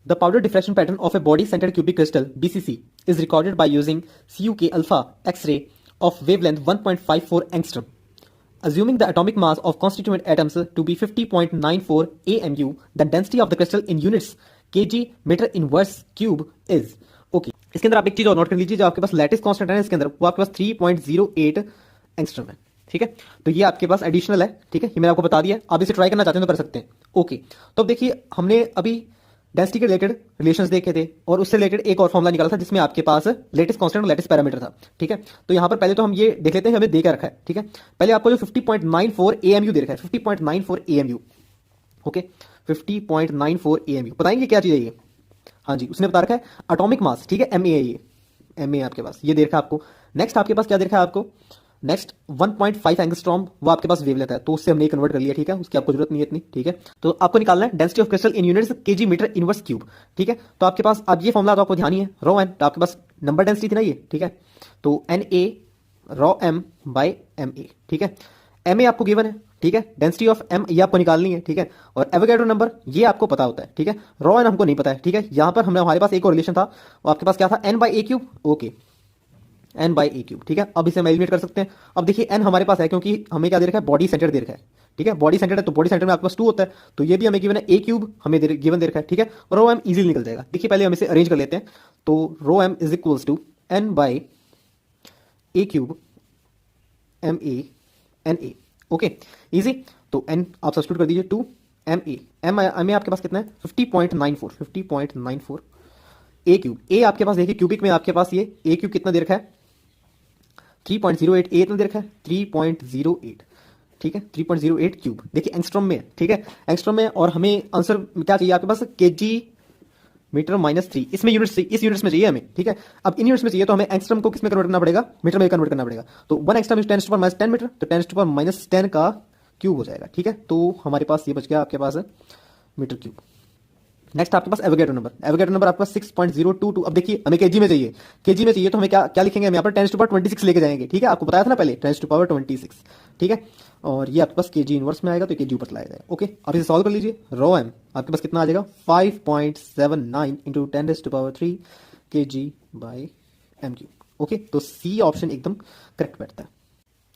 The powder diffraction pattern of a body-centered cubic crystal (BCC) is recorded by using CUK alpha X-ray of wavelength 1.54 angstrom. Assuming the atomic mass of constituent atoms to be 50.94 AMU, the density of the crystal in units kg meter inverse cube is. Okay. इसके अंदर आप एक चीज और note कर लीजिए, जो आपके पास लैटिस कांस्टेंट है इसके अंदर, वो आपके पास 3.08 एंगस्ट्रॉम है, ठीक है। तो ये आपके पास एडिशनल है, ठीक है, ये मैंने आपको बता दिया। आप इसे ट्राई करना चाहते हैं तो कर सकते हैं। ओके, तो अब देखिए हमने अभी डेंसिटी के रिलेटेड रिलेशंस देखे थे, और उससे रिलेटेड एक और फॉर्मुला निकाला था जिसमें आपके पास लेटेस्ट कांस्टेंट और लेटेस्ट पैरामीटर था, ठीक है। तो यहां पर पहले तो हम ये देख लेते हैं हमें दे क्या रखा है, ठीक है। पहले आपको जो 50.94 AMU दे रखा है, 50.94 AMU, ओके, 50.94 AMU, बताएंगे क्या चीज है ये? हाँ जी, उसने बता रखा है एटॉमिक मास, ठीक है, MA है ये, MA आपके पास ये दे रखा है आपको। नेक्स्ट आपके पास क्या दे रखा है आपको? नेक्स्ट 1.5 एंगस्ट्रॉम वो आपके पास वेव लेता है, तो उससे हमने कन्वर्ट कर लिया, ठीक है, उसकी आपको जरूरत नहीं है इतनी, ठीक है। तो आपको निकालना है density of crystal in units K G metre inverse cube, ठीक है। तो आपके पास अब ये फॉर्मुला तो आपको ध्यान ही है, रॉ एन, तो आपके पास नंबर डेंसिटी थी ना ये, ठीक है। तो N A rho M by M A, ठीक है। एम ए आपको गिवन है, ठीक है, डेंसिटी ऑफ एम ये आपको निकालनी है, ठीक है। और एवोगैड्रो नंबर ये आपको पता होता है, ठीक है। रॉ एन हमको नहीं पता है, ठीक है। यहां पर हमारे पास एक और रिलेशन था, वो आपके पास क्या था, N by A cube, okay, N by A cube, ठीक है। अब इसे हम एलिमिनेट कर सकते हैं। अब देखिए एन हमारे पास है क्योंकि हमें क्या दे रखा है, बॉडी सेंटर दे रखा है, ठीक है। बॉडी सेंटर है तो बॉडी सेंटर में आपके पास 2 होता है, तो ये भी हमें गिवन है, ए क्यूब हमें गिवन दे रखा है, ठीक है। और रो एम इजीली निकल जाएगा। देखिए पहले हम इसे अरेंज कर लेते हैं। तो rho M is equals to N by A cube M N A, okay, easy. तो एन आप सब्स्टिट्यूट कर दीजिए 2 एम ए आपके पास कितना है 50.94 ए क्यूब। ए आपके पास देखिए क्यूबिक में आपके पास ये ए क्यूब कितना दे रखा है 3.08, ए इतना दे रखा है 3.08, ठीक है, 3.08 क्यूब। देखिए एंगस्ट्रॉम में, ठीक है, एंगस्ट्रॉम में। और हमें आंसर क्या चाहिए आपके पास, केजी मीटर -3, इसमें यूनिट्स, इस यूनिट्स में चाहिए हमें, ठीक है। अब इन यूनिट्स में चाहिए तो हमें एंगस्ट्रॉम को किस में कन्वर्ट करना पड़ेगा, मीटर में कन्वर्ट करना पड़ेगा। तो 1 एंगस्ट्रॉम इज 10⁻10 मीटर, तो 10⁻10 का क्यूब हो जाएगा, ठीक है। तो हमारे पास ये बच गया आपके पास मीटर क्यूब। नेक्स्ट आपके पास एवोगैड्रो नंबर आपके पास 6.022। अब देखिए हमें केजी में चाहिए, केजी में चाहिए तो हमें क्या क्या लिखेंगे, हम यहाँ पर 10⁻26 लेके जाएंगे, ठीक है। आपको बताया था ना पहले 10⁻26, ठीक है। और ये आपके पास केजी इनवर्स में आएगा, तो केजी ऊपर लाया जाएगा, ओके। अब इसे सॉल्व कर लीजिए। रो एम आपके पास कितना आ जाएगा 5.79 into 10⁻3 K G by M cube, okay. तो सी ऑप्शन एकदम करेक्ट बैठता है,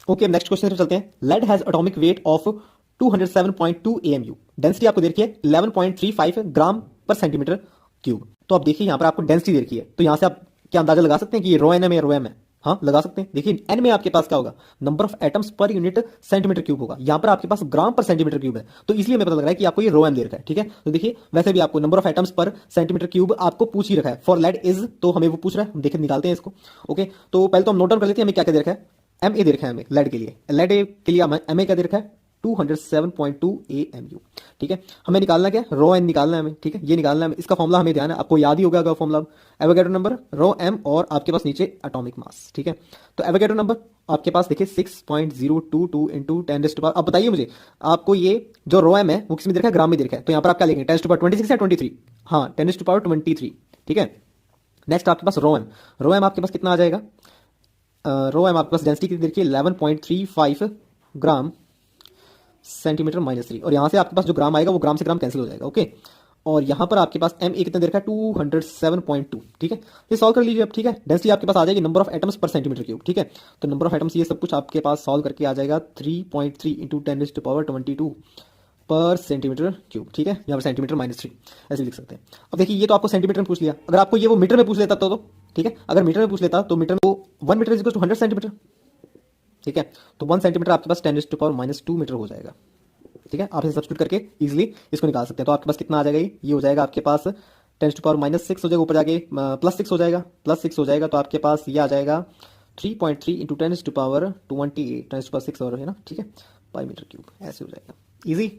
ओके। नेक्स्ट क्वेश्चन पे चलते हैं। Lead has atomic weight of 207.2 AMU, density आपको दे रखी है 11.35 ग्राम पर सेंटीमीटर क्यूब। तो अब देखिए यहाँ पर आपको डेंसिटी दे रखी है, तो यहाँ से आप क्या अंदाजा लगा सकते हैं कि ये रो एन है या रो एम है? हाँ लगा सकते हैं। देखिए एन में आपके पास क्या होगा, number of atoms per unit centimetre cube होगा, यहाँ पर आपके पास ग्राम पर सेंटीमीटर क्यूब है, तो इसलिए हमें पता लग रहा है कि आपको ये रो एम दे रखा है, ठीक है। तो देखिए वैसे भी आपको नंबर ऑफ एटम्स पर सेंटीमीटर क्यूब आपको पूछ ही रखा है, फॉर लेड इज, तो हमें वो पूछ रहा है, हम देखिए निकालते हैं इसको, ओके। तो पहले तो हम नोट डाउन कर लेते हैं हमें क्या क्या दे रखा है। एम ए दे रखा है हमें लेड के लिए, लेड के लिए एम ए क्या दे रखा है 207.2 AMU, ठीक है। हमें निकालना क्या है, रो एन निकालना है हमें, ठीक है, ये निकालना है हमें। इसका फॉर्मुला हमें ध्यान है, आपको याद ही होगा अगर formula, Avogadro number, rho M और आपके पास नीचे एटॉमिक मास, ठीक है। तो एवोगैड्रो नंबर आपके पास देखिए 6.022 इंटू 10⁻, अब बताइए मुझे आपको ये जो रो एम है वो किस में दे रखा है, ग्राम में दे रखा है, तो यहाँ पर आप क्या लेंगे 10⁻26 या 23, हाँ 10⁻23, ठीक है। नेक्स्ट आपके पास रो एम आपके पास कितना आ जाएगा, रो एम आपके पास डेंसिटी कितनी देखिए 11.35 ग्राम सेंटीमीटर -3, और यहां से आपके पास जो ग्राम आएगा वो ग्राम से ग्राम कैंसिल हो जाएगा, ओके। और यहां पर आपके पास एम ए कितना दे रखा है 207.2, ठीक है। ये सॉल्व कर लीजिए अब, ठीक है। डेंसिटी आपके पास आ जाएगी नंबर ऑफ एटम्स पर सेंटीमीटर क्यूब, ठीक है। तो नंबर ऑफ एटम्स ये सब कुछ आपके पास सॉल्व करके आ जाएगा 3.3 इंटू 10⁻22 पर सेंटीमीटर क्यूब, ठीक है। यहाँ पर सेंटीमीटर -3 ऐसे लिख सकते हैं। अब देखिए ये तो आपको सेंटीमीटर में पूछ लिया, अगर आपको ये वो मीटर में पूछ लेता तो ठीक है, अगर मीटर में पूछ लेता तो मीटर में 1 metre is equal to 100 centimetre, ठीक है। तो 1 सेंटीमीटर आपके पास 10⁻⁻2 मीटर हो जाएगा, ठीक है। आप इसे सब्स्टिट्यूट करके इजीली इसको निकाल सकते हैं। तो आपके पास कितना आ जाएगा, ये हो जाएगा आपके पास 10⁻⁻6 हो जाएगा, ऊपर जाके +6 हो जाएगा, +6 हो जाएगा, तो आपके पास ये आ जाएगा 3.3 इंटू 10⁻28 10⁻6 और है ना, ठीक है, पाई मीटर क्यूब, ऐसे हो जाएगा, इजी,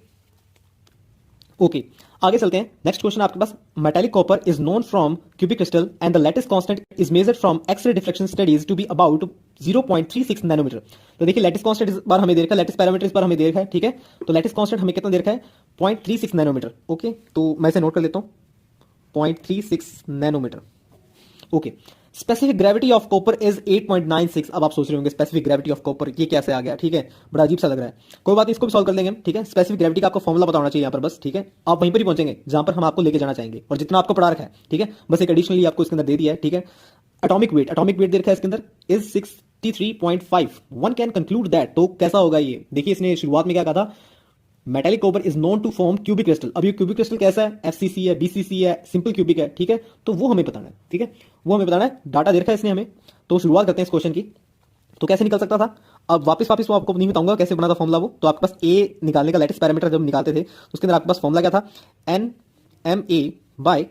ओके। आगे चलते हैं। नेक्स्ट क्वेश्चन आपके पास, metallic copper is known from cubic crystal and the lattice constant is measured from X-ray deflection studies to be about 0.36 nanometre. तो देखिए लैटिस कांस्टेंट इस बार हमें दे रखा है, लैटिस पैरामीटर इस बार हमें दे रखा है, ठीक है। तो लैटिस कांस्टेंट हमें कितना दे रखा है, 0.36 नैनोमीटर। ओके, तो मैं इसे नोट कर लेता हूं, 0.36 nanometre. Okay, specific gravity of copper is 8.96। अब आप सोच रहे होंगे स्पेसिफिक ग्रेविटी ऑफ कॉपर ये कैसे आ गया, ठीक है, बड़ा अजीब सा लग रहा है। कोई बात नहीं, इसको भी सॉल्व कर लेंगे हम, ठीक है। स्पेसिफिक ग्रेविटी का आपको फॉर्मुला पता होना चाहिए यहाँ पर बस, ठीक है। आप वहीं पर ही पहुंचेंगे जहां पर हम आपको लेके जाना चाहेंगे और जितना आपको पढ़ा रखा है, ठीक है। बस एक एडिशनली आपको इसके अंदर दे दिया है, ठीक है। एटॉमिक वेट दे रखा है इसके अंदर is 63.5। One can conclude that, तो कैसा होगा ये, देखिए इसने शुरुआत में क्या कहा था, metallic copper is known to form cubic crystal. अब ये क्यूबिक क्रिस्टल कैसा है, एफसीसी है, बीसीसी है, सिंपल क्यूबिक है, ठीक है। तो वो हमें बताना है, ठीक है, वो हमें बताना है। डाटा दे रखा है इसने हमें, तो शुरुआत करते हैं इस क्वेश्चन की। तो कैसे निकल सकता था, अब वापस वो आपको नहीं बताऊंगा कैसे बना था फॉर्मुला वो। तो आपके पास ए निकालने का लैटिस पैरामीटर जब निकालते थे तो उसके अंदर आपके पास फॉर्मुला क्या था, N M A by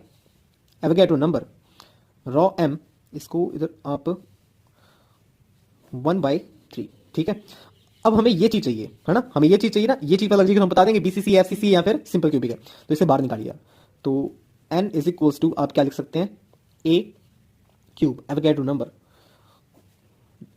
Avogadro number rho M, इसको इधर आप 1/3, ठीक है। अब हमें ये चीज चाहिए, है ना, हमें ये चीज चाहिए ना, ये चीज पता लग जाएगी तो हम बता देंगे बीसीसी एफसीसी या फिर सिंपल क्यूबिक है। तो इसे बाहर निकालिए। तो n इज इक्वल्स टू आप क्या लिख सकते हैं, A cube Avogadro number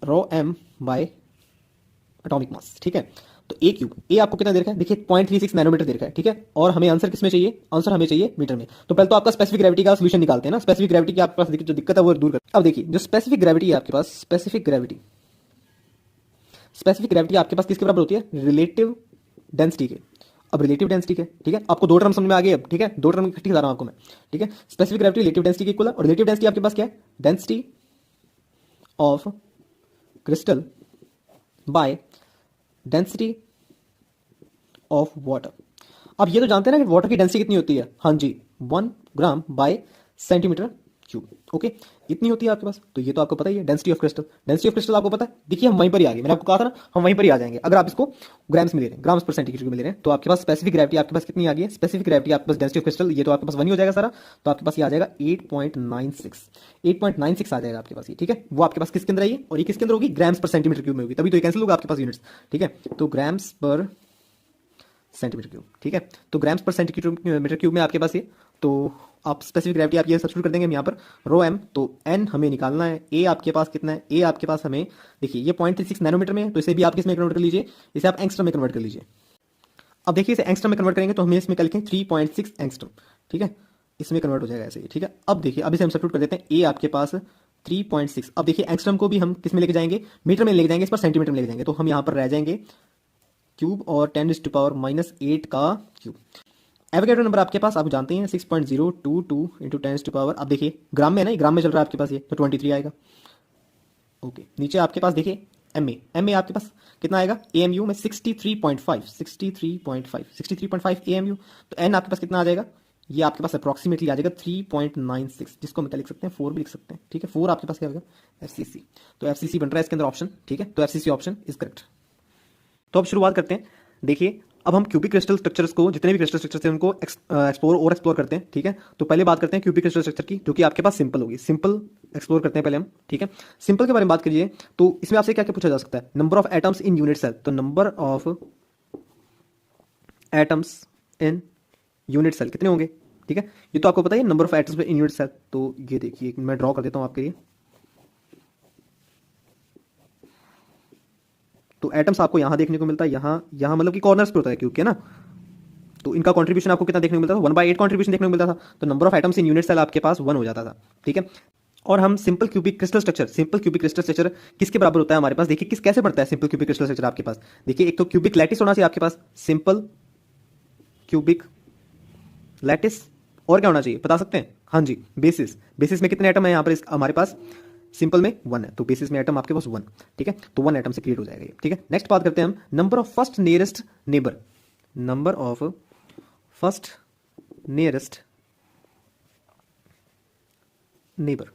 rho M by atomic mass, ठीक है। तो ए क्यूब, ए आपको कितना दे रखा है, देखिए 0.36 नैनोमीटर दे रखा है, ठीक है। और हमें आंसर किसमें चाहिए, आंसर हमें चाहिए मीटर में। तो पहले तो आपका स्पेसिफिक ग्रेविटी का सॉल्यूशन निकालते हैं ना। स्पेसिफिक ग्रेविटी की आपके पास जो दिक्कत है वो दूर कर। अब देखिए जो स्पेसिफिक ग्रेविटी है आपके पास, स्पेसिफिक ग्रेविटी आपके पास किसके बराबर होती है, रिलेटिव डेंसिटी के। अब रिलेटिव डेंसिटी के, ठीक है, आपको दो टर्म समझ में आ गए अब, ठीक है, दो टर्म इकट्ठी बता रहा हूं आपको मैं, ठीक है। स्पेसिफिक ग्रेविटी रिलेटिव डेंसिटी के इक्वल है, और रिलेटिव डेंसिटी आपके पास क्या है, density of crystal by density of water. अब ये तो जानते हैं ना कि वाटर की डेंसिटी कितनी होती है, हाँ जी, 1 ग्राम बाय सेंटीमीटर क्यूब। ओके, इतनी होती है आपके पास। तो ये तो आपको पता ही है, डेंसिटी ऑफ क्रिस्टल आपको पता है। देखिए हम वहीं पर ही आ गए, मैंने आपको कहा था ना हम वहीं पर ही आ जाएंगे। अगर आप इसको ग्राम्स में ले रहे हैं, ग्राम्स पर सेंटीमीटर में ले रहे हैं, तो आपके पास स्पेसिफिक ग्रेविटी आपके पास कितनी आ गई है, स्पेसिफिक ग्रेविटी आपके पास डेंसिटी ऑफ क्रिस्टल, ये तो आपके पास 1 ही हो जाएगा सारा। तो आपके पास ये आ जाएगा 8.96 आ जाएगा आपके पास ये, ठीक है। वो आपके पास किसके अंदर आई, और ये किसके अंदर होगी, ग्राम्स पर सेंटीमीटर क्यूब में होगी, तभी तो ये कैंसिल होगा आपके पास यूनिट्स, ठीक है। तो ग्राम्स पर सेंटीमीटर क्यूब, ठीक है। तो ग्राम्स पर सेंटीमीटर क्यूब में आपके पास ये, तो आप स्पेसिफिक ग्रेविटी आप ये सब्स्टिट्यूट कर देंगे हम यहाँ पर रो एम। तो एन हमें निकालना है, ए आपके पास कितना है, ए आपके पास हमें देखिए ये 0.36 नैनोमीटर में है, तो इसे भी आप किस में कन्वर्ट कर लीजिए, इसे आप एंगस्ट्रम में कन्वर्ट कर लीजिए। अब देखिए इसे एंगस्ट्रम में कन्वर्ट करेंगे तो हमें इसमें क्या लिखें, 3.6 एंगस्ट्रम, ठीक है, इसमें कन्वर्ट हो जाएगा ऐसे ही, ठीक है। अब देखिए अब इसे हम सब्स्टिट्यूट कर देते हैं, ए आपके पास 3.6। अब देखिए एंगस्ट्रम को भी हम किस में लेके जाएंगे, मीटर में लेके जाएंगे, इस पर सेंटीमीटर में लेके जाएंगे, तो हम यहाँ पर रह जाएंगे क्यूब और 10⁻⁻8 का क्यूब। एवोगैड्रो नंबर आपके पास आप जानते हैं 6.022 इंटू 10⁻। अब देखिए ग्राम में है ना, ग्राम में चल रहा है आपके पास ये, तो 23 आएगा। ओके, नीचे आपके पास देखिए एम ए आपके पास कितना आएगा, एएमयू में 63.5 एएमयू। तो एन आपके पास कितना आ जाएगा, ये आपके पास अप्रॉक्सीमेटली आ जाएगा 3.96, जिसको हम क्या लिख सकते हैं, 4 भी लिख सकते हैं, ठीक है। 4 आपके पास क्या होगा, एफसीसी। तो एफसीसी बन रहा है इसके अंदर ऑप्शन, ठीक है। तो एफसीसी ऑप्शन इज करेक्ट। तो अब शुरुआत करते हैं। देखिए अब हम क्यूबिक क्रिस्टल स्ट्रक्चर्स को, जितने भी क्रिस्टल स्ट्रक्चर्स हैं उनको एक्सप्लोर करते हैं, ठीक है। तो पहले बात करते हैं क्यूबिक क्रिस्टल स्ट्रक्चर की, जो कि आपके पास सिंपल होगी। सिंपल एक्सप्लोर करते हैं पहले हम, ठीक है। सिंपल के बारे में बात करिए तो इसमें आपसे क्या क्या पूछा जा सकता है, number of atoms in unit cell. तो number of atoms in unit cell कितने होंगे, ठीक है, ये तो आपको पता है number of atoms in unit cell. तो ये देखिए मैं ड्रॉ कर देता हूं आपके लिए। तो एटम्स आपको यहां देखने को मिलता है, यहां मतलब कि कॉर्नर्स पे होता है क्यूब के ना। तो इनका कंट्रीब्यूशन आपको कितना देखने को मिलता था, 1/8 कंट्रीब्यूशन देखने को मिलता था। तो number of atoms in unit cell आपके पास 1 हो जाता था, ठीक है। और हम सिंपल क्यूबिक क्रिस्टल स्ट्रक्चर किसके बराबर होता है हमारे पास, देखिए किस कैसे पढ़ता है सिंपल क्यूबिक क्रिस्टल स्ट्रक्चर आपके पास। देखिए एक तो क्यूबिक लैटिस होना चाहिए आपके पास, सिंपल क्यूबिक लैटिस, और क्या होना चाहिए बता सकते हैं, हाँ जी, बेसिस में कितने एटम है यहाँ पर हमारे पास, सिंपल में 1 है, तो बेसिस में एटम आपके पास 1, ठीक है। तो 1 एटम से क्रिएट हो जाएगा ये, ठीक है। नेक्स्ट बात करते हैं हम number of first nearest neighbour, number of first nearest neighbour,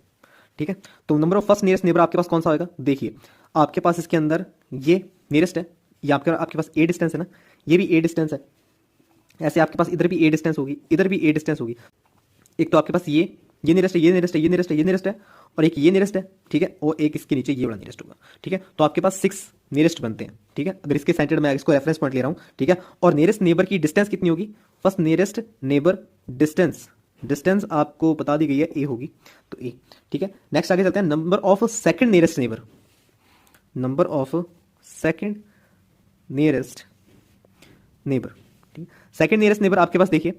ठीक है। तो number of first nearest neighbour आपके पास कौन सा होगा, देखिए आपके पास इसके अंदर ये नियरेस्ट है, ये आपके पास ए डिस्टेंस है ना, ये भी ए डिस्टेंस है, ऐसे आपके पास इधर भी ए डिस्टेंस होगी, इधर भी ए डिस्टेंस होगी। एक तो आपके पास ये ये नियरेस्ट है, ये नियरेस्ट है, ये नियरेस्ट है, ये नियरेस्ट है, और एक ये नियरेस्ट है, ठीक है, और एक इसके नीचे ये वाला नियरेस्ट होगा, ठीक है। तो आपके पास 6 नियरेस्ट बनते हैं, ठीक है। अगर इसके सेंटर में इसको रेफरेंस पॉइंट ले रहा हूँ, ठीक है, और नियरेस्ट नेबर की डिस्टेंस कितनी होगी, first nearest neighbour distance, distance आपको बता दी गई है ए होगी, तो ए, ठीक है। नेक्स्ट आगे चलते हैं, number of second nearest neighbour, number of second nearest neighbour, ठीक है। सेकंड नियरेस्ट नेबर आपके पास देखिए,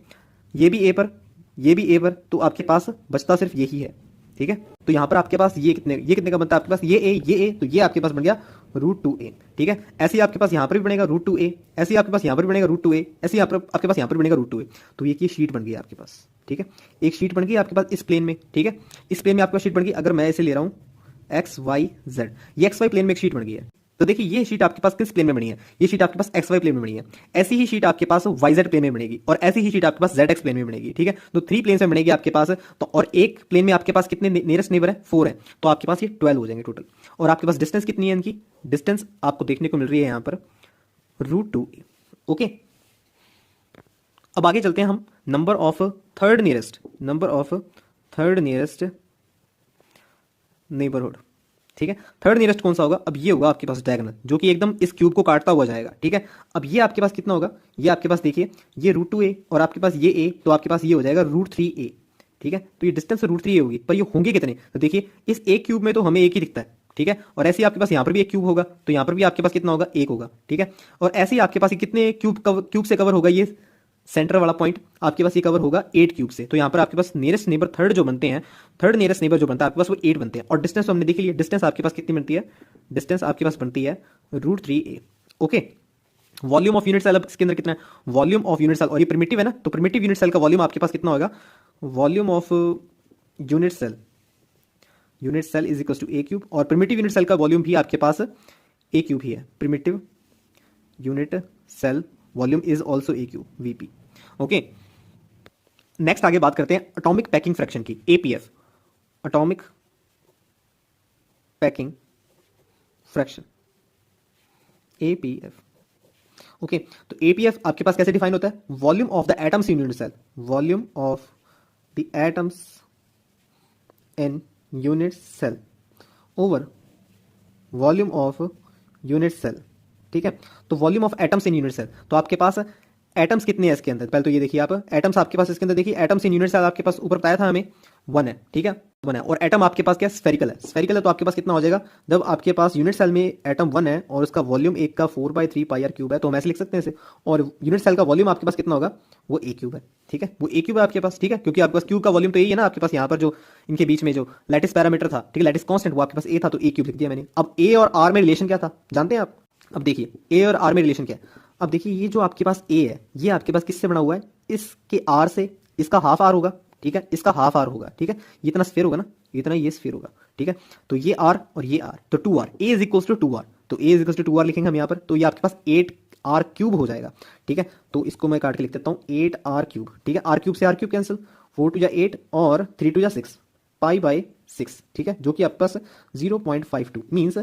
ये भी ए पर, ये भी ए पर, तो आपके पास बचता सिर्फ यही है, ठीक है। तो यहां पर आपके पास ये कितने का बनता है आपके पास, ये ए, तो ये आपके पास बन गया √2a, ठीक है। ऐसे ही आपके पास यहां पर भी बनेगा √2a, ऐसे ही आपके पास यहां पर भी बनेगा √2a, ऐसे ही आपके पास यहां पर बनेगा √2a। तो ये शीट बन गई आपके पास, ठीक है। एक शीट बन गई आपके पास इस प्लेन में, ठीक है, इस प्लेन में आपके पास शीट बन गई। अगर मैं इसे ले रहा हूं XYZ, ये XY प्लेन में एक शीट बन गई है। तो देखिए ये शीट आपके पास किस प्लेन में बनी है, ये शीट आपके पास XY प्लेन में बनी है। ऐसी ही शीट आपके पास YZ प्लेन में बनेगी, और ऐसी ही शीट आपके पास ZX प्लेन में बनेगी, ठीक है। तो 3 प्लेन में बनेगी आपके पास। तो और एक प्लेन में आपके पास कितने नियरेस्ट नेबर है, 4 है, तो आपके पास ये 12 हो जाएंगे टोटल। और आपके पास डिस्टेंस कितनी है, इनकी डिस्टेंस आपको देखने को मिल रही है यहाँ पर √2a, ओके। अब आगे चलते हैं हम, number of third nearest, number of third nearest neighbourhood, ठीक है। थर्ड नियरेस्ट कौन सा होगा, अब ये होगा आपके पास डायगोनल, जो कि एकदम इस क्यूब को काटता हुआ जाएगा, ठीक है। अब ये आपके पास कितना होगा, ये आपके पास देखिए ये √2a, और आपके पास ये a, तो आपके पास ये हो जाएगा √3a, ठीक है। तो ये डिस्टेंस √3a होगी, पर ये होंगे कितने, तो देखिए इस एक क्यूब में तो हमें एक ही दिखता है, ठीक है। और ऐसे ही आपके पास यहाँ पर भी एक क्यूब होगा, तो यहाँ पर भी आपके पास कितना होगा, एक होगा, ठीक है। और ऐसे ही आपके पास कितने क्यूब से कवर होगा, ये सेंटर वाला पॉइंट आपके पास ये कवर होगा 8 क्यूब से। तो यहाँ पर आपके पास नियरेस्ट नेबर थर्ड जो बनते हैं, थर्ड नियरेस्ट नेबर जो बनता है आपके पास वो 8 बनते हैं। और डिस्टेंस तो हमने देख लिया, डिस्टेंस आपके पास कितनी बनती है, डिस्टेंस आपके पास बनती है √3a, okay. Volume of unit cell अब इसके अंदर कितना है, वॉल्यूम ऑफ यूनिट सेल, और ये प्रिमिटिव है ना, तो प्रिमिटिव यूनिट सेल का वॉल्यूम आपके पास कितना होगा, volume of unit cell, unit cell is equal to a cube, और प्रिमिटिव यूनिट सेल का वॉल्यूम भी आपके पास a क्यूब ही है, primitive unit cell volume is also a cube, VP, okay. Next आगे बात करते हैं एटॉमिक पैकिंग फ्रैक्शन की, APF, atomic packing fraction, APF, okay. तो APF आपके पास कैसे डिफाइन होता है, volume of the atoms in unit cell, volume of the atoms in unit cell over volume of unit cell, ठीक है। तो volume of atoms in unit cell, तो आपके पास एटम्स कितने हैं इसके अंदर, पहले तो ये देखिए आप एटम्स आपके पास इसके अंदर देखिए, एटम्स इन यूनिट सेल आपके पास ऊपर बताया था हमें 1 है, ठीक है, 1 है। और एटम आपके पास क्या स्फेरिकल है, स्फेरिकल है, तो आपके पास कितना हो जाएगा, जब आपके पास यूनिट सेल में एटम 1 है और उसका वॉल्यूम एक का 4/3 πr क्यूब है, तो हम ऐसे लिख सकते हैं इसे। और यूनिट सेल का वॉल्यूम आपके पास कितना होगा, वो a क्यूब है, ठीक है, वो a क्यूब है आपके पास, ठीक है, क्योंकि आपके पास क्यूब का वॉल्यूम तो यही है ना, आपके पास यहाँ पर जो इनके बीच में जो लैटिस पैरामीटर था, ठीक है, लैटिस कांस्टेंट, वो आपके पास a था, तो a क्यूब लिख दिया मैंने। अब a और r में रिलेशन क्या था जानते हैं आप, अब देखिए a और r में रिलेशन क्या है। अब देखिए ये जो आपके पास a है, ये आपके पास किससे बना हुआ है, इसके r से, इसका हाफ r होगा, ठीक है, इसका हाफ r होगा, ठीक है, ये इतना स्फीयर होगा ना, इतना ये स्फीयर होगा, ठीक है। तो ये r और ये r, तो 2r, a is equals to 2r, तो a is equals to 2r लिखेंगे हम यहाँ पर, तो ये आपके पास 8r क्यूब हो जाएगा, ठीक है। तो इसको मैं काट के लिख देता हूँ 8r क्यूब, ठीक है, r क्यूब से r क्यूब कैंसिल, 4 2 8 और 3 2 6, π/6, ठीक है, जो कि आपके पास 0.52 मीन्स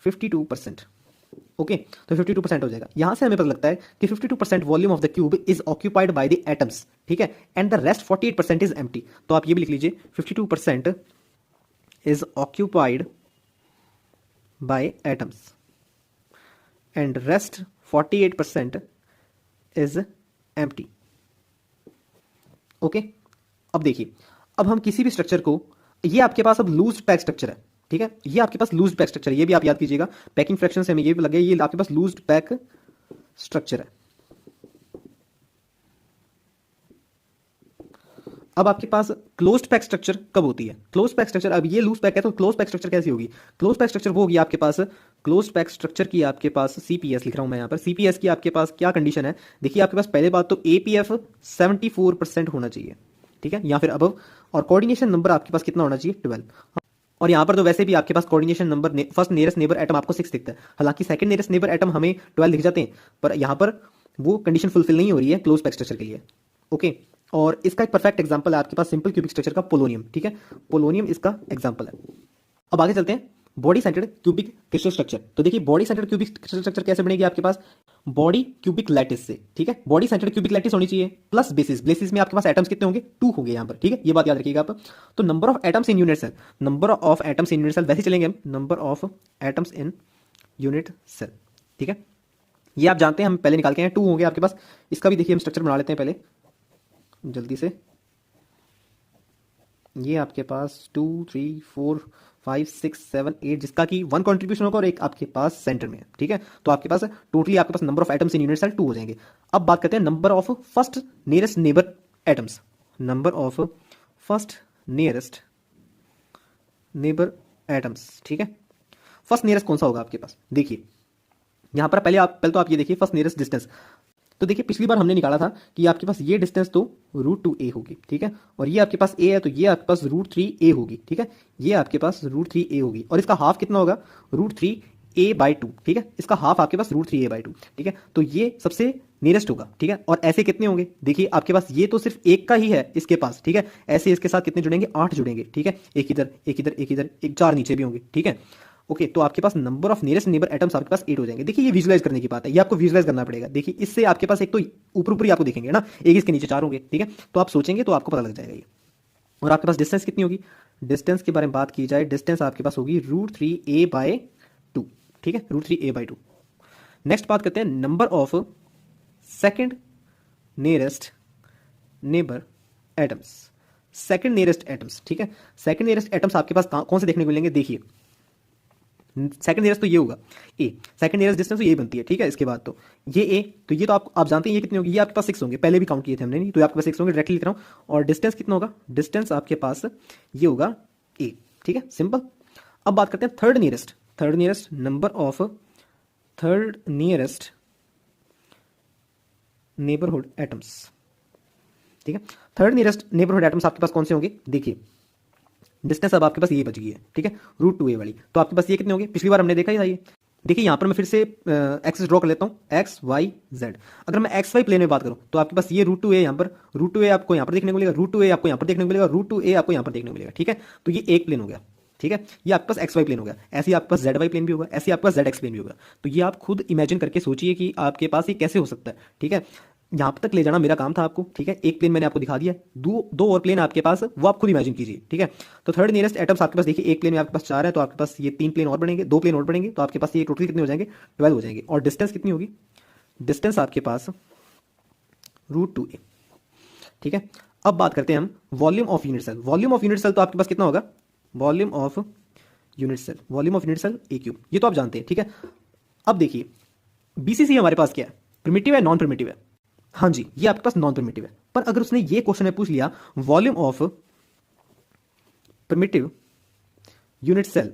52%, ओके। तो 52% हो जाएगा। यहां से हमें पता लगता है कि 52% volume of the cube is occupied by the atoms, ठीक है, and the rest 48% is empty. तो आप ये भी लिख लीजिए 52% is occupied by atoms and rest 48% is empty, okay. अब देखिए, अब हम किसी भी स्ट्रक्चर को, ये आपके पास अब लूज पैक स्ट्रक्चर है, ठीक है, ये आपके पास लूज पैक स्ट्रक्चर है, ये भी आप याद कीजिएगा, पैकिंग फ्रैक्शन से हमें ये भी लगे, ये आपके पास लूज पैक स्ट्रक्चर है। अब आपके पास क्लोज्ड पैक स्ट्रक्चर कब होती है, क्लोज्ड पैक स्ट्रक्चर, अब ये लूज पैक है तो क्लोज्ड पैक स्ट्रक्चर कैसी होगी, क्लोज्ड पैक स्ट्रक्चर वो होगी आपके पास, क्लोज्ड पैक स्ट्रक्चर की आपके पास CPS लिख रहा हूं मैं यहाँ पर, CPS की आपके पास क्या कंडीशन है, देखिए आपके पास पहले बात तो APF 74% होना चाहिए, ठीक है, या फिर अबव, और कोऑर्डिनेशन नंबर आपके पास कितना होना चाहिए, 12। और यहाँ पर तो वैसे भी आपके पास coordination number first nearest neighbour atom आपको 6 दिखता है, हालांकि सेकंड नियरेस्ट नेबर एटम हमें 12 दिख जाते हैं, पर यहाँ पर वो कंडीशन फुलफिल नहीं हो रही है क्लोज पैक स्ट्रक्चर के लिए, ओके। और इसका एक परफेक्ट एग्जांपल है आपके पास सिंपल क्यूबिक स्ट्रक्चर का पोलोनियम, ठीक है, पोलोनियम इसका एग्जांपल है। अब आगे चलते हैं body centred cubic crystal structure. तो देखिए body centred cubic crystal structure कैसे बनेगी आपके पास, बॉडी क्यूबिक लैटिस से, ठीक है, बॉडी सेंटर्ड क्यूबिक लैटिस होनी चाहिए प्लस बेसिस, बेसिस में आपके पास एटम्स कितने होंगे, 2 होंगे यहाँ पर, ठीक है, ये बात याद रखिएगा आप। तो number of atoms in unit cell, number of atoms in unit cell वैसे चलेंगे हम, number of atoms in unit cell, ठीक है, ये आप जानते हैं, हम पहले निकाल के हैं, 2 होंगे आपके पास। इसका भी देखिए हम स्ट्रक्चर बना लेते हैं पहले जल्दी से। ये आपके पास 2 3 4 5 6 7 8, जिसका कि 1 कंट्रीब्यूशन होगा और एक आपके पास सेंटर में है, ठीक है। तो आपके पास टोटली आपके पास number of atoms in unit cell 2 हो जाएंगे। अब बात करते हैं number of first nearest neighbour atoms, number of first nearest neighbour atoms, ठीक है। फर्स्ट नियरेस्ट कौन सा होगा आपके पास, देखिए यहां पर पहले तो आप ये देखिए फर्स्ट नियरेस्ट डिस्टेंस। तो देखिए पिछली बार हमने निकाला था कि आपके पास ये डिस्टेंस तो √2a होगी, ठीक है, और ये आपके पास a है तो ये आपके पास √3a होगी, ठीक है, ये आपके पास √3a होगी, और इसका हाफ कितना होगा, √3a/2, ठीक है, इसका हाफ आपके पास √3a/2, ठीक है। तो ये सबसे नियरेस्ट होगा, ठीक है, और ऐसे कितने होंगे, देखिए आपके पास ये तो सिर्फ एक का ही है इसके पास, ठीक है, ऐसे इसके साथ कितने जुड़ेंगे, 8 जुड़ेंगे, ठीक है, एक इधर एक इधर एक इधर एक, 4 नीचे भी होंगे, ठीक है। ओके, तो आपके पास number of nearest neighbour atoms आपके पास 8 हो जाएंगे। देखिए ये विजुलाइज करने की बात है, ये आपको विजुलाइज करना पड़ेगा। देखिए इससे आपके पास एक तो ऊपर ऊपर ही आपको दिखेंगे ना, एक इसके नीचे 4 होंगे, ठीक है, तो आप सोचेंगे तो आपको पता लग जाएगा ये। और आपके पास डिस्टेंस कितनी होगी, डिस्टेंस के बारे में बात की जाए, डिस्टेंस आपके पास होगी √3a/2, ठीक है, √3a/2। नेक्स्ट बात करते हैं number of second nearest neighbour atoms, second nearest atoms, ठीक है, सेकेंड नियरेस्ट एटम्स आपके पास कौन से देखने को मिलेंगे, देखिए सेकंड नियरेस्ट तो ये होगा ए, सेकंड नियरेस्ट डिस्टेंस तो ये बनती है, ठीक है। इसके बाद तो ये ए, तो ये तो आप जानते हैं ये कितने होंगे, ये आपके पास 6 होंगे, पहले भी काउंट किए थे हमने, नहीं तो आपके पास 6 होंगे, डायरेक्टली लिख रहा हूँ। और डिस्टेंस कितना होगा, डिस्टेंस आपके पास ये होगा ए, ठीक है, सिंपल। अब बात करते हैं third nearest number of third nearest neighbourhood atoms, ठीक है। थर्ड नियरेस्ट नेबरहुड एटम्स आपके पास कौन से होंगे, देखिए डिस्टेंस अब आपके पास ये बच गई है, ठीक है, √2a वाली, तो आपके पास ये कितने होंगे, पिछली बार हमने देखा ही था ये। देखिए यहाँ पर मैं फिर से एक्सेस ड्रॉ कर लेता हूँ, एक्स वाई जेड। अगर मैं एक्स वाई प्लेन में बात करूँ तो आपके पास ये √2a यहाँ पर, √2a आपको यहाँ पर देखने को मिलेगा, √2a आपको यहाँ पर देखने को मिलेगा, √2a आपको यहाँ पर देखने को मिलेगा, ठीक है। तो ये एक प्लेन हो गया, ठीक है, ये आपके पास एक्स वाई प्लेन हो गया, ऐसे ही आपके पास जेड वाई प्लेन भी होगा, ऐसे ही आपके पास जेड एक्स प्लेन भी होगा। तो ये आप खुद इमेजिन करके सोचिए कि आपके पास ये कैसे हो सकता है, ठीक है। यहाँ तक ले जाना मेरा काम था आपको, ठीक है, एक प्लेन मैंने आपको दिखा दिया, दो और प्लेन आपके पास, वो आप खुद इमेजिन कीजिए, ठीक है। तो थर्ड नियरेस्ट एटम्स आपके पास देखिए, एक प्लेन में आपके पास 4 है, तो आपके पास ये 3 प्लेन और बनेंगे, 2 प्लेन और बनेंगे, तो आपके पास ये टोटल कितने हो जाएंगे, 12 हो जाएंगे। और डिस्टेंस कितनी होगी, डिस्टेंस आपके पास √2a, ठीक है। अब बात करते हैं हम volume of unit cell, volume of unit cell तो आपके पास कितना होगा, volume of unit cell, volume of unit cell a3, ये तो आप जानते हैं, ठीक है। अब देखिए बीसीसी हमारे पास क्या है, प्रिमिटिव है नॉन प्रिमिटिव है, हाँ जी ये आपके पास नॉन प्रिमिटिव है। पर अगर उसने ये क्वेश्चन में पूछ लिया volume of primitive unit cell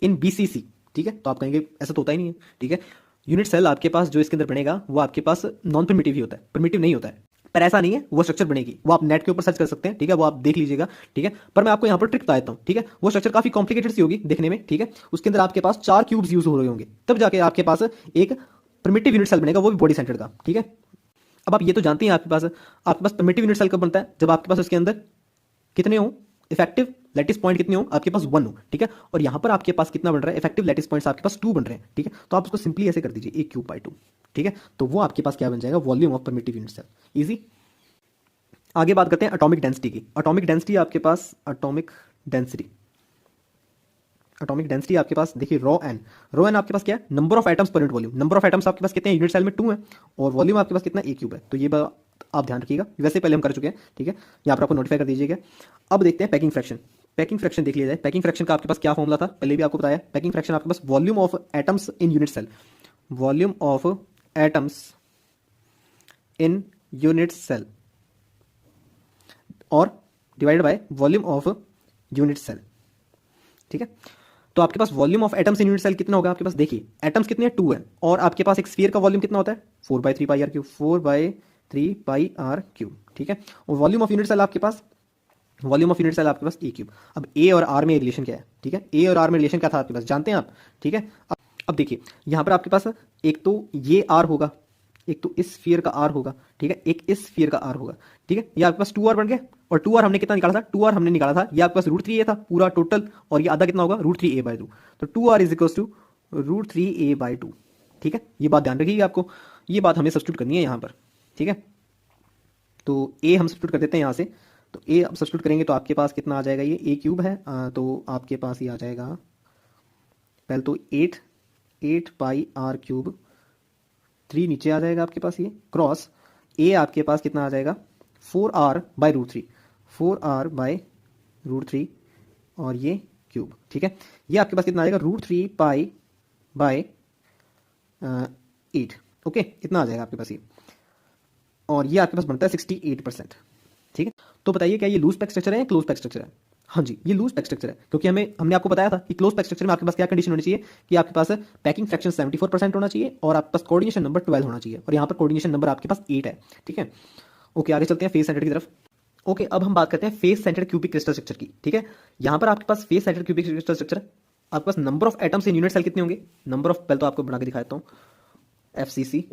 in BCC, ठीक है, तो आप कहेंगे ऐसा तो होता ही नहीं है, ठीक है, यूनिट सेल आपके पास जो इसके अंदर बनेगा वो आपके पास नॉन प्रिमिटिव ही होता है, प्रिमिटिव नहीं होता है। पर ऐसा नहीं है, वो स्ट्रक्चर बनेगी, वो आप नेट के ऊपर सर्च कर सकते हैं, ठीक है, वो आप देख लीजिएगा, ठीक है। पर मैं आपको यहाँ पर ट्रिक बता देता हूँ, ठीक है, वो स्ट्रक्चर काफी कॉम्प्लिकेटेड सी होगी देखने में, ठीक है, उसके अंदर आपके पास 4 क्यूब्स यूज हो रहे होंगे, तब जाके आपके पास एक प्रिमिटिव यूनिट सेल बनेगा, वो भी बॉडी सेंटर्ड का, ठीक है। अब आप ये तो जानते हैं आपके पास प्रिमिटिव यूनिट सेल कब बनता है, जब आपके पास उसके अंदर कितने हो इफेक्टिव लैटिस पॉइंट कितने हो, आपके पास 1 हो, ठीक है। और यहां पर आपके पास कितना बन रहा है, इफेक्टिव लैटिस पॉइंट्स आपके पास 2 बन रहे हैं, ठीक है। तो आप उसको सिंपली ऐसे कर दीजिए a³/2, ठीक है, तो वो आपके पास क्या बन जाएगा, volume of primitive unit cell, easy. आगे बात करते हैं एटॉमिक डेंसिटी की। एटॉमिक डेंसिटी आपके पास, एटॉमिक डेंसिटी आपके पास देखिए रो एन आपके पास क्या है, number of atoms per unit volume, number of atoms आपके पास कितने हैं यूनिट सेल में 2 है, और वॉल्यूम आपके पास कितना a³ है, तो ये आप ध्यान रखिएगा, वैसे पहले हम कर चुके हैं, ठीक है, यहाँ पर आपको नोटिफाई कर दीजिएगा। अब देखते हैं पैकिंग फ्रैक्शन, पैकिंग फ्रैक्शन देख लिया जाए। पैकिंग फ्रैक्शन का आपके पास क्या फॉर्मूला था, पहले भी आपको बताया, पैकिंग फ्रैक्शन आपके पास volume of atoms in unit cell, volume of atoms in unit cell और divided by volume of unit cell, ठीक है। तो आपके पास volume of atoms in unit cell कितना होगा, आपके पास देखिए एटम्स कितने हैं, 2 है, और आपके पास एक स्फीयर का वॉल्यूम कितना होता है, 4/3πr³, 4/3πr³, ठीक है। और वॉल्यूम ऑफ यूनिट सेल आपके पास, वॉल्यूम ऑफ यूनिट सेल आपके पास a³। अब ए और आर में रिलेशन क्या है, ठीक है, ए और आर में रिलेशन क्या था आपके पास जानते हैं आप, ठीक है। अब देखिए यहाँ पर आपके पास एक तो ये आर होगा, एक तो इस स्फीयर का आर होगा, ठीक है, एक इस स्फीयर का आर होगा, ठीक है, ये आपके पास 2r बन गया। और 2r हमने कितना निकाला था, 2r हमने निकाला था, ये आपके पास √3a था पूरा टोटल, और ये आधा कितना होगा √3a/2, तो 2r is equal to √3a/2, ठीक है, ये बात ध्यान रखिएगा आपको, ये बात हमें सब्स्टिट्यूट करनी है यहाँ पर, ठीक है। तो ए हम सब्स्टिट्यूट कर देते हैं यहाँ से, तो ए अब सब्स्टिट्यूट करेंगे तो आपके पास कितना आ जाएगा, ये ए क्यूब है, तो आपके पास ये आ जाएगा पहले तो 8 पाई आर क्यूब, 3 नीचे आ जाएगा आपके पास, ये क्रॉस ए आपके पास कितना आ जाएगा 4r by root three, 4r by root three, और ये क्यूब, ठीक है। ये आपके पास कितना आ जाएगा √3 पाई बाय 8, ओके, इतना आ जाएगा आपके पास ये, और ये आपके पास बनता है 68%, ठीक है। तो बताइए क्या ये लूज पैक स्ट्रक्चर है या क्लोज पैक स्ट्रक्चर है? हाँ जी, ये लूज पैक स्ट्रक्चर है, क्योंकि हमने आपको बताया था कि क्लोज पैक स्ट्रक्चर में आपके पास क्या कंडीशन होनी चाहिए कि आपके पास पैकिंग फ्रैक्शन 74% होना चाहिए और आपके पास कोऑर्डिनेशन नंबर 12 होना चाहिए, और यहाँ पर कोऑर्डिनेशन नंबर आपके पास 8 है, ठीक है। ओके, आगे चलते हैं फेस सेंटर की तरफ। ओके, अब हम बात करते हैं face centred cubic crystal structure की, ठीक है। यहाँ पर आपके पास face centred cubic crystal structure है, आपके पास number of atoms in unit cell कितने होंगे, नंबर ऑफ, पहले तो आपको बना के दिखाता हूँ, FCC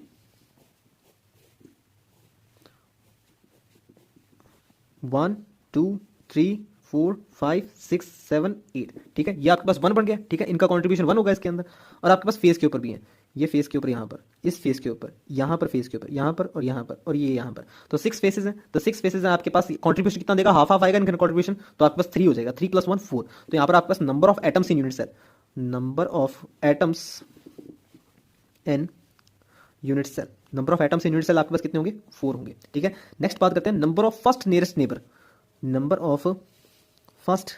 1 2 3 4 5 6 7 8, ठीक है। ये आपके पास 1 बन गया, ठीक है, इनका कॉन्ट्रीब्यूशन 1 होगा इसके अंदर, और आपके पास फेस के ऊपर भी है, ये फेस के ऊपर, यहाँ पर इस फेस के ऊपर, यहाँ पर फेस के ऊपर, यहाँ पर और यहाँ पर, और ये यहाँ पर, तो 6 फेसेस हैं, तो 6 फेसेस हैं आपके पास, कॉन्ट्रीब्यूशन कितना देगा, हाफ हाफ आएगा इनका कॉन्ट्रीब्यूशन, तो आपके पास 3 हो जाएगा, 3 + 1 4, तो यहाँ पर आपके पास number of atoms in unit cell, number of atoms in unit cell, number of atoms in unit cell आपके पास कितने होंगे, 4 होंगे, ठीक है। नेक्स्ट बात करते हैं number of first nearest neighbour, number of first